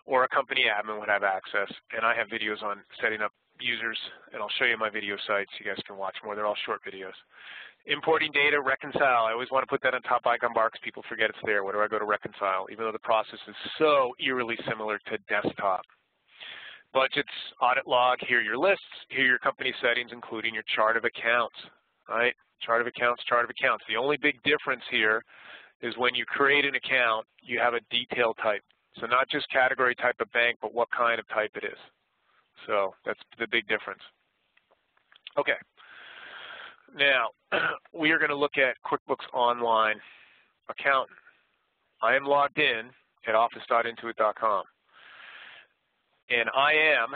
or a company admin would have access. And I have videos on setting up users, and I'll show you my video sites. You guys can watch more. They're all short videos. Importing data, reconcile. I always want to put that on top icon bar because people forget it's there. Where do I go to reconcile? Even though the process is so eerily similar to desktop. Budgets, audit log, here are your lists, here are your company settings, including your chart of accounts, right? Chart of accounts, chart of accounts. The only big difference here is when you create an account, you have a detail type. So not just category type of bank, but what kind of type it is. So that's the big difference. Okay. Now, we are going to look at QuickBooks Online Accountant. I am logged in at office.intuit.com. And I am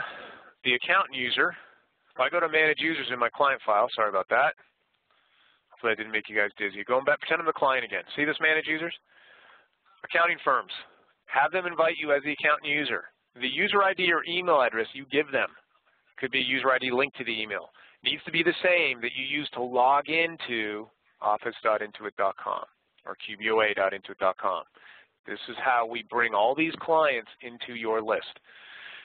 the accountant user. If I go to manage users in my client file, sorry about that. Hopefully I didn't make you guys dizzy. Going back, pretend I'm the client again. See this manage users? Accounting firms. Have them invite you as the accountant user. The user ID or email address you give them. Could be a user ID linked to the email. Needs to be the same that you use to log into office.intuit.com or QBOA.intuit.com. This is how we bring all these clients into your list.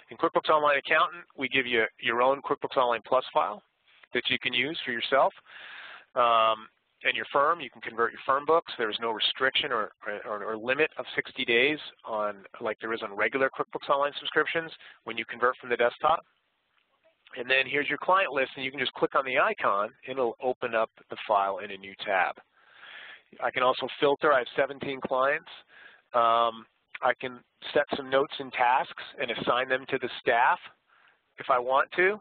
In QuickBooks Online Accountant, we give you your own QuickBooks Online Plus file that you can use for yourself and your firm. You can convert your firm books. There is no restriction or limit of 60 days on like there is on regular QuickBooks Online subscriptions when you convert from the desktop. And then here's your client list, and you can just click on the icon, and it'll open up the file in a new tab. I can also filter. I have 17 clients. I can set some notes and tasks and assign them to the staff if I want to.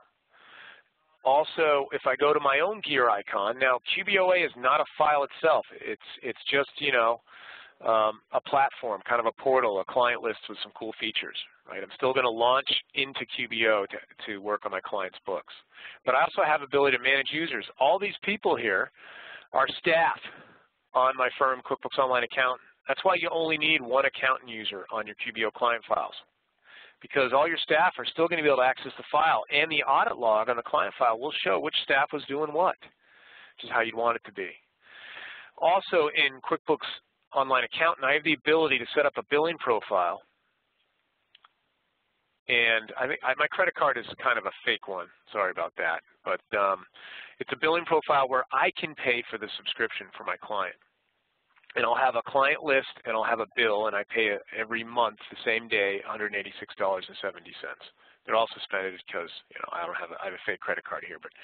Also, if I go to my own gear icon, now QBOA is not a file itself. It's just, you know, a platform, kind of a portal, a client list with some cool features. Right? I'm still going to launch into QBO to work on my clients' books. But I also have ability to manage users. All these people here are staff on my firm QuickBooks Online Accountant. That's why you only need one accountant user on your QBO client files, because all your staff are still going to be able to access the file, and the audit log on the client file will show which staff was doing what, which is how you'd want it to be. Also in QuickBooks Online Accountant, I have the ability to set up a billing profile. And I think my credit card is kind of a fake one. Sorry about that. But it's a billing profile where I can pay for the subscription for my client. And I'll have a client list, and I'll have a bill, and I pay it every month the same day, $186.70. They're all suspended because, you know, I have a fake credit card here, but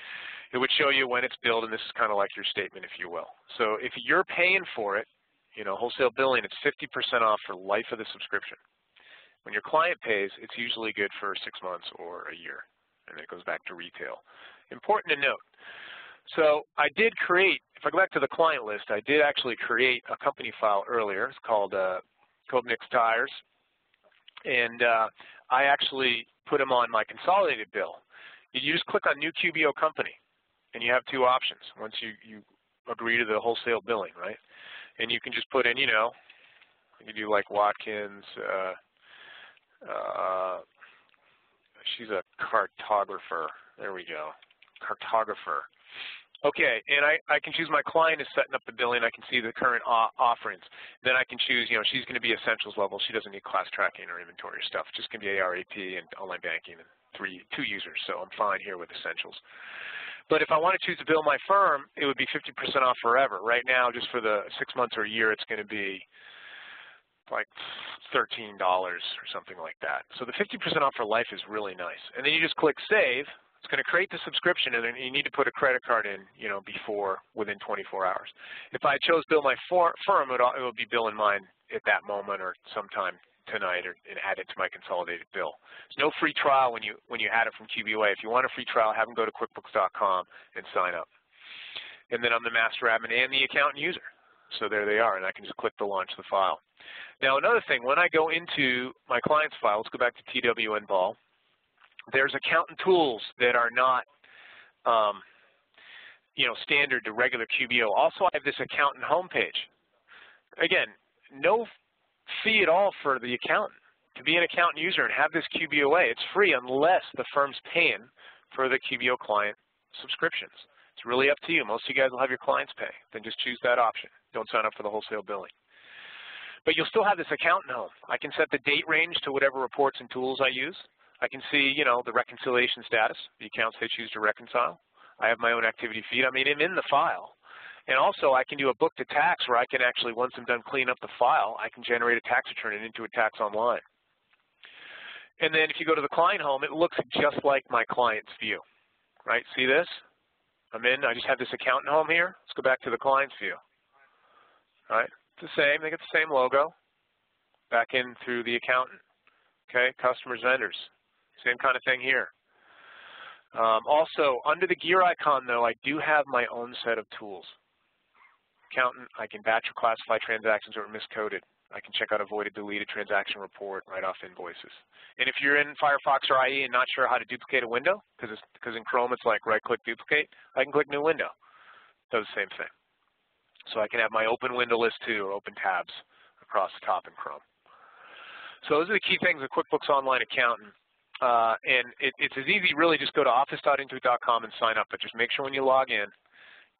it would show you when it's billed, and this is kind of like your statement, if you will. So if you're paying for it, you know, wholesale billing, it's 50% off for life of the subscription. When your client pays, it's usually good for 6 months or a year, and it goes back to retail. Important to note. So I did create, if I go back to the client list, I did actually create a company file earlier. It's called Kobnick's Tires, and I actually put them on my consolidated bill. You just click on New QBO Company, and you have two options once you agree to the wholesale billing, right? And you can just put in, you know, you can do like Watkins. She's a cartographer. There we go. Cartographer. Okay, and I can choose my client is setting up the billing. I can see the current offerings. Then I can choose, you know, she's going to be Essentials level. She doesn't need class tracking or inventory stuff. Just going to be ARAP and online banking and two users. So I'm fine here with Essentials. But if I want to choose to bill my firm, it would be 50% off forever. Right now, just for the 6 months or a year, it's going to be like $13 or something like that. So the 50% off for life is really nice. And then you just click Save, It's going to create the subscription, and then you need to put a credit card in, within 24 hours. If I chose bill my firm, it would be billing mine at that moment or sometime tonight, and add it to my consolidated bill. There's no free trial when you add it from QBOA. If you want a free trial, have them go to QuickBooks.com and sign up. And then I'm the master admin and the accountant user. So there they are, and I can just click to launch the file. Now another thing, when I go into my client's file, let's go back to TWN Ball. There's accountant tools that are not, standard to regular QBO. Also, I have this accountant homepage. Again, no fee at all for the accountant to be an accountant user and have this QBOA. It's free unless the firm's paying for the QBO client subscriptions. It's really up to you. Most of you guys will have your clients pay. Then just choose that option. Don't sign up for the wholesale billing. But you'll still have this accountant home. I can set the date range to whatever reports and tools I use. I can see, the reconciliation status, the accounts they choose to reconcile. I have my own activity feed. I'm in the file. And also, I can do a book to tax where I can actually, once I'm done cleaning up the file, I can generate a tax return and into a tax online. And then if you go to the client home, it looks just like my client's view, right? See this? I'm in. I just have this accountant home here. Let's go back to the client's view. All right? It's the same. They get the same logo. Back in through the accountant. Okay? Customers, vendors. Same kind of thing here. Also, under the gear icon, though, I do have my own set of tools. Accountant, I can batch or classify transactions that were miscoded. I can check out avoided, deleted transaction report, write off invoices. And if you're in Firefox or IE and not sure how to duplicate a window, because in Chrome it's like right-click duplicate, I can click new window. Does the same thing. So I can have my open window list too, or open tabs across the top in Chrome. So those are the key things of QuickBooks Online Accountant. And it's as easy, really, just go to office.intuit.com and sign up. But just make sure when you log in,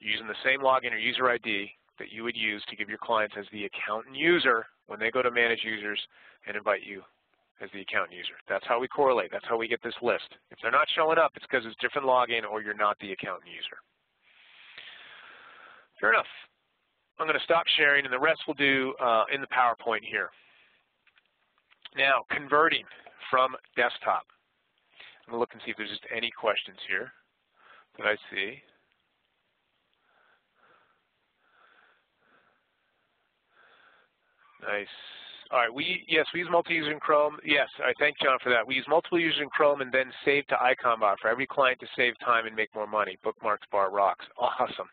you're using the same login or user ID that you would use to give your clients as the accountant user when they go to manage users and invite you as the accountant user. That's how we correlate. That's how we get this list. If they're not showing up, it's because it's different login or you're not the accountant user. Fair enough. I'm going to stop sharing, and the rest we'll do in the PowerPoint here. Now, converting from desktop. I'm going to look and see if there's just any questions here that I see. Nice. All right, we use multi-user in Chrome. Yes, I thank John for that. We use multiple users in Chrome and then save to icon bar for every client to save time and make more money. Bookmarks bar rocks. Awesome.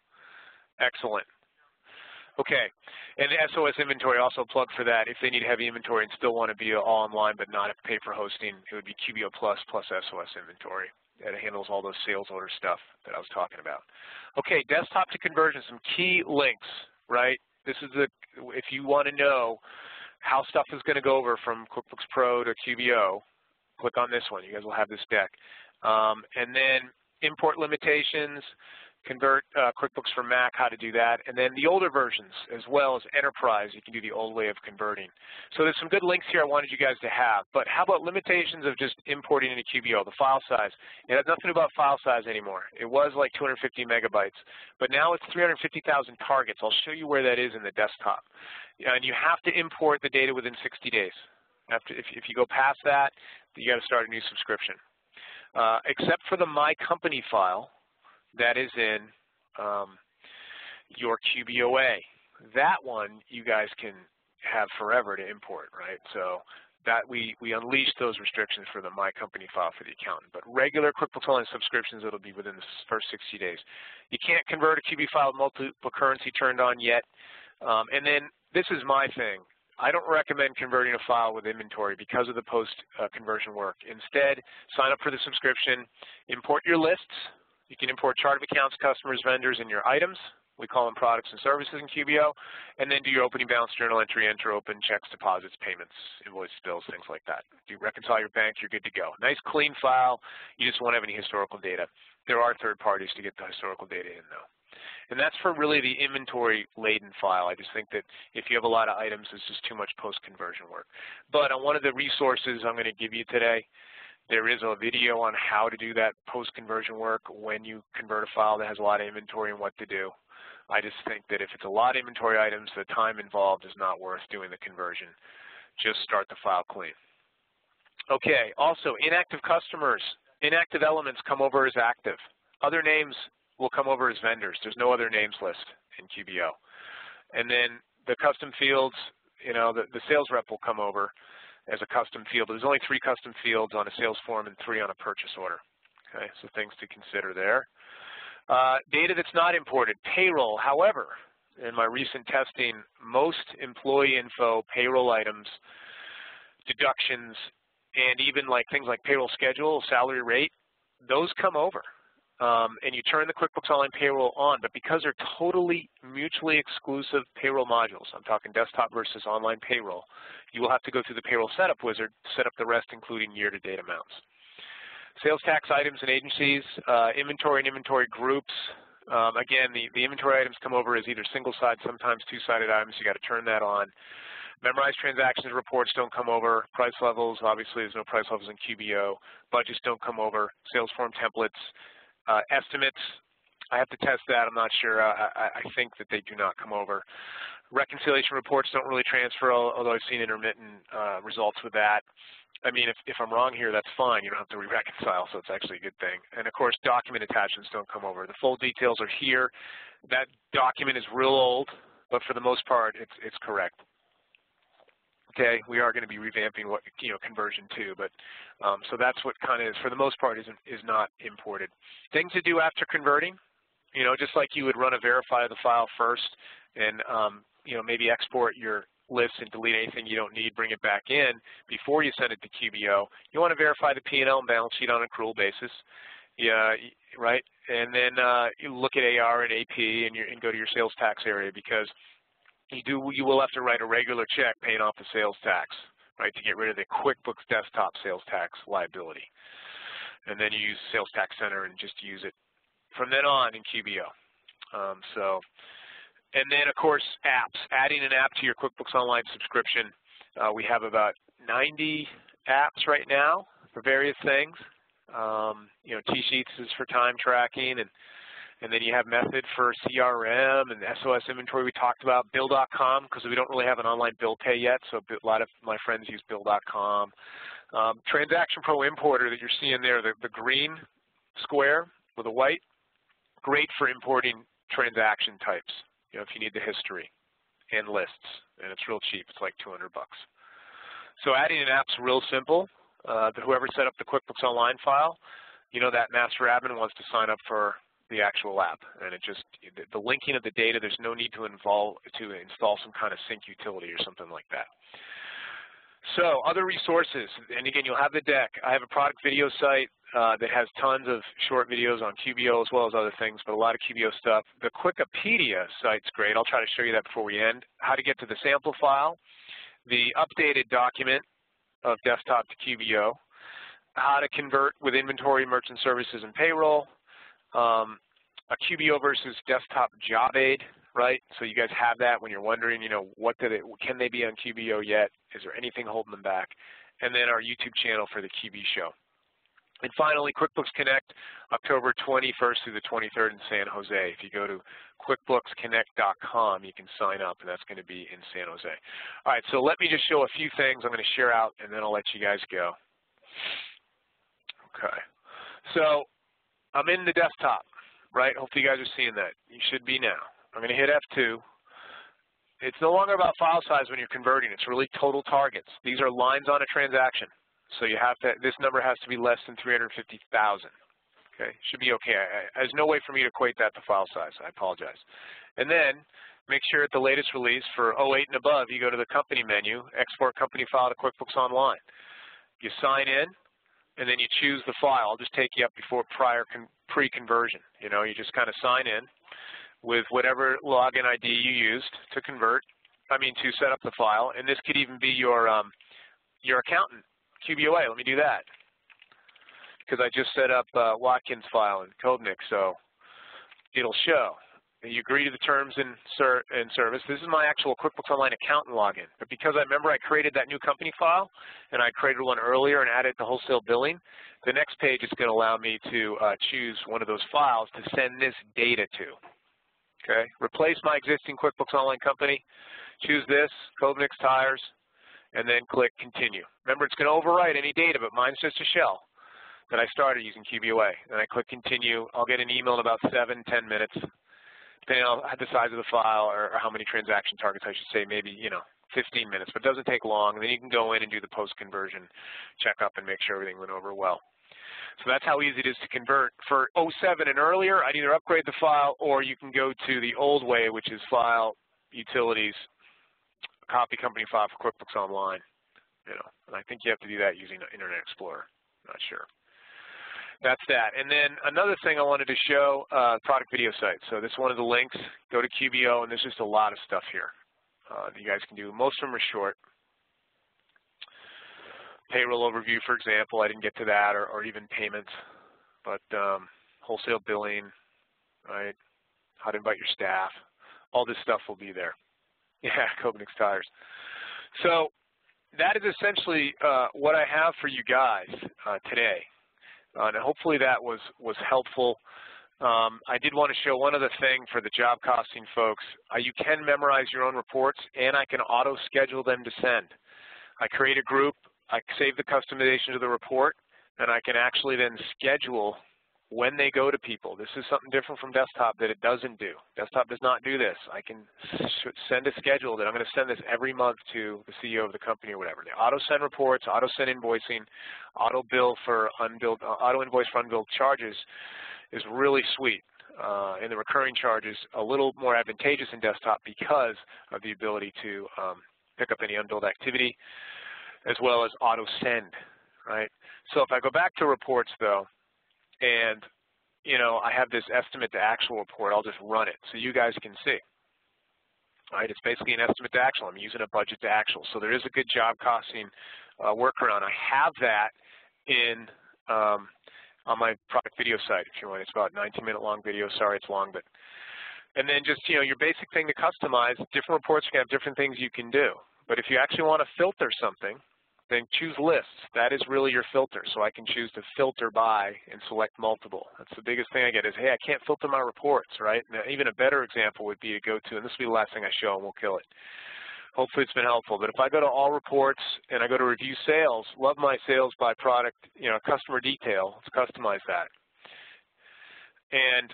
Excellent. Okay, and the SOS inventory, also plug for that. If they need heavy inventory and still want to be all online but not pay for hosting, it would be QBO Plus SOS inventory. That handles all those sales order stuff that I was talking about. Okay, desktop to conversion, some key links, right? This is if you want to know how stuff is going to go over from QuickBooks Pro to QBO, click on this one. You guys will have this deck. And then import limitations, convert QuickBooks from Mac, how to do that, and then the older versions as well as Enterprise, you can do the old way of converting. So there's some good links here I wanted you guys to have, but how about limitations of just importing into QBO, the file size? It has nothing about file size anymore. It was like 250 megabytes, but now it's 350,000 targets. I'll show you where that is in the desktop. And you have to import the data within 60 days. If you go past that, you got to start a new subscription. Except for the My Company file, that is in your QBOA. That one you guys can have forever to import, right? So that we unleashed those restrictions for the My Company file for the accountant. But regular QuickBooks Online subscriptions, it'll be within the first 60 days. You can't convert a QB file with multiple currency turned on yet. And then this is my thing. I don't recommend converting a file with inventory because of the post-conversion work. Instead, sign up for the subscription, import your lists. You can import chart of accounts, customers, vendors, and your items. We call them products and services in QBO. And then do your opening balance journal entry, enter open checks, deposits, payments, invoices, bills, things like that. Do you reconcile your bank, you're good to go. Nice clean file. You just won't have any historical data. There are third parties to get the historical data in, though. And that's for really the inventory-laden file. I just think that if you have a lot of items, it's just too much post-conversion work. But on one of the resources I'm going to give you today, there is a video on how to do that post-conversion work when you convert a file that has a lot of inventory and what to do. I just think that if it's a lot of inventory items, the time involved is not worth doing the conversion. Just start the file clean. Okay, also inactive customers. Inactive elements come over as active. Other names will come over as vendors. There's no other names list in QBO. And then the custom fields, you know, the sales rep will come over as a custom field. There's only 3 custom fields on a sales form and 3 on a purchase order. Okay, so things to consider there. Data that's not imported, payroll. However, in my recent testing, most employee info, payroll items, deductions, and even like things like payroll schedule, salary rate, those come over. And you turn the QuickBooks Online Payroll on, but because they're totally mutually exclusive payroll modules, I'm talking desktop versus online payroll, you will have to go through the payroll setup wizard to set up the rest, including year-to-date amounts. Sales tax items and agencies, inventory and inventory groups. Again, the inventory items come over as either single-sided, sometimes two-sided items. You got to turn that on. Memorized transactions reports don't come over. Price levels, obviously there's no price levels in QBO. Budgets don't come over. Sales form templates. Estimates, I have to test that. I'm not sure. I think that they do not come over. Reconciliation reports don't really transfer, although I've seen intermittent results with that. I mean, if I'm wrong here, that's fine. You don't have to re-reconcile, so it's actually a good thing. And, of course, document attachments don't come over. The full details are here. That document is real old, but for the most part, it's correct. Okay, we are going to be revamping what, you know, conversion too, but so that's what kind of, for the most part, is not imported. Things to do after converting, you know, just like you would run a verify of the file first and, you know, maybe export your list and delete anything you don't need, bring it back in before you send it to QBO. You want to verify the P&L and balance sheet on an accrual basis, yeah, right? And then you look at AR and AP and go to your sales tax area, because you will have to write a regular check paying off the sales tax, right, to get rid of the QuickBooks Desktop sales tax liability. And then you use Sales Tax Center and just use it from then on in QBO. And then, of course, apps. Adding an app to your QuickBooks Online subscription. We have about 90 apps right now for various things. You know, T-Sheets is for time tracking, and then you have Method for CRM and SOS inventory we talked about. Bill.com, because we don't really have an online bill pay yet, so a lot of my friends use Bill.com. Transaction Pro Importer that you're seeing there, the green square with a white, great for importing transaction types, you know, if you need the history and lists, and it's real cheap. It's like 200 bucks. So adding an app's real simple. Whoever set up the QuickBooks Online file, you know, that master admin wants to sign up for the actual app, and it just, the linking of the data, there's no need to install some kind of sync utility or something like that. So other resources, and again, you'll have the deck. I have a product video site that has tons of short videos on QBO as well as other things, but a lot of QBO stuff. The Quickopedia site's great. I'll try to show you that before we end. How to get to the sample file, the updated document of desktop to QBO, how to convert with inventory, merchant services, and payroll, a QBO versus desktop job aid, right? So you guys have that when you're wondering, you know, can they be on QBO yet? Is there anything holding them back? And then our YouTube channel for the QB show. And finally, QuickBooks Connect, October 21st through the 23rd in San Jose. If you go to QuickBooksConnect.com, you can sign up, and that's going to be in San Jose. All right, so let me just show a few things I'm going to share out, and then I'll let you guys go. Okay. So I'm in the desktop, right? Hopefully you guys are seeing that. You should be now. I'm going to hit F2. It's no longer about file size when you're converting. It's really total targets. These are lines on a transaction. So you have to, this number has to be less than 350,000. Okay, should be okay. There's no way for me to equate that to file size. I apologize. And then make sure at the latest release for 08 and above, you go to the company menu, export company file to QuickBooks Online. You sign in, and then you choose the file. I'll just take you up before pre-conversion. You know, you just kind of sign in with whatever login ID you used to to set up the file. And this could even be your accountant, QBOA. Let me do that, because I just set up Watkins file in Kovnik, so it'll show. And you agree to the terms and service. This is my actual QuickBooks Online accountant login. But because I remember I created that new company file, and I created one earlier and added the wholesale billing, the next page is going to allow me to choose one of those files to send this data to. Okay, replace my existing QuickBooks Online company. Choose this, Kovnik's Tires, and then click Continue. Remember, it's going to overwrite any data, but mine's just a shell. that I started using QBOA. And I click continue. I'll get an email in about 7-10 minutes, depending on the size of the file or how many transaction targets I should say, maybe, 15 minutes, but it doesn't take long. And then you can go in and do the post-conversion checkup and make sure everything went over well. So that's how easy it is to convert. For 07 and earlier, I'd either upgrade the file or you can go to the old way, which is File, Utilities, Copy Company File for QuickBooks Online. And I think you have to do that using Internet Explorer. Not sure. That's that. And then another thing I wanted to show, product video site. So this is one of the links. Go to QBO, and there's just a lot of stuff here that you guys can do. Most of them are short. Payroll overview, for example, I didn't get to that, or even payments. But wholesale billing, right? How to invite your staff. All this stuff will be there. Yeah, Kobenix tires. So that is essentially what I have for you guys today. And hopefully that was helpful. I did want to show one other thing for the job costing folks. You can memorize your own reports, and I can auto-schedule them to send. I create a group, I save the customization to the report, and I can actually then schedule when they go to people. This is something different from desktop that it doesn't do. Desktop does not do this. I can send a schedule that I'm going to send this every month to the CEO of the company or whatever. They auto-send reports, auto-send invoicing, auto-bill for unbilled, auto-invoice for unbilled charges is really sweet. And the recurring charges a little more advantageous in desktop because of the ability to pick up any unbilled activity as well as auto-send, right? So if I go back to reports, though, and, I have this estimate to actual report, I'll just run it so you guys can see. All right, it's basically an estimate to actual. I'm using a budget to actual. So there is a good job costing workaround. I have that in on my product video site, if you want. It's about a 19-minute long video. Sorry, it's long, but and then just your basic thing to customize. Different reports can have different things you can do. But if you actually want to filter something, then choose lists. That is really your filter. So I can choose to filter by and select multiple. That's the biggest thing I get is, hey, I can't filter my reports, right? Now, even a better example would be to go to, and this will be the last thing I show and we'll kill it. Hopefully it's been helpful. But if I go to all reports and I go to review sales, love my sales by product, customer detail, let's customize that. And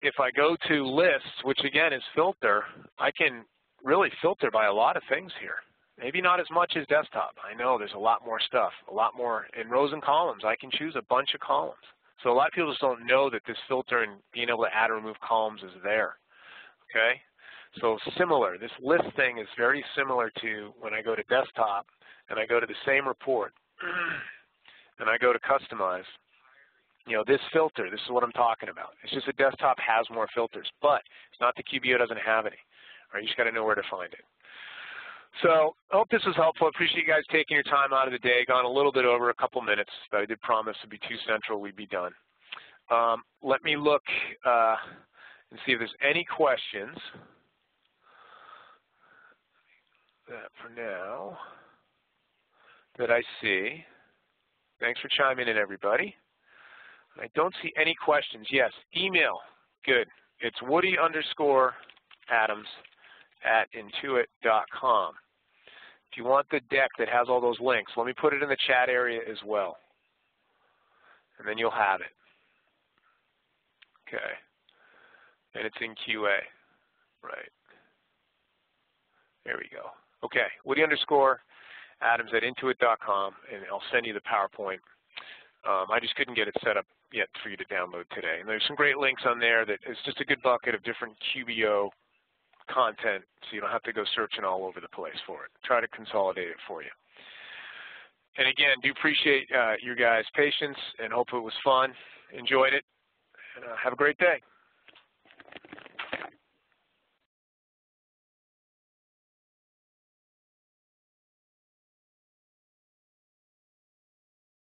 if I go to lists, which again is filter, I can really filter by a lot of things here. Maybe not as much as desktop. I know there's a lot more stuff, a lot more. In rows and columns, I can choose a bunch of columns. So a lot of people just don't know that this filter and being able to add or remove columns is there, okay? So similar, this list thing is very similar to when I go to desktop and I go to the same report and I go to customize. This filter, this is what I'm talking about. It's just that desktop has more filters, but it's not that QBO doesn't have any. Right? You just got to know where to find it. So I hope this was helpful. I appreciate you guys taking your time out of the day. Gone a little bit over a couple minutes, but I did promise it would be too central. We'd be done. Let me look and see if there's any questions. That for now that I see. Thanks for chiming in, everybody. I don't see any questions. Yes, email. Good. It's woody_adams@intuit.com. If you want the deck that has all those links, let me put it in the chat area as well. And then you'll have it. Okay. And it's in QA. Right. There we go. Okay. woody_adams@intuit.com, and I'll send you the PowerPoint. I just couldn't get it set up yet for you to download today. And there's some great links on there that it's just a good bucket of different QBO content, so you don't have to go searching all over the place for it. Try to consolidate it for you. And again, do appreciate your guys' patience and hope it was fun. Enjoyed it. And have a great day.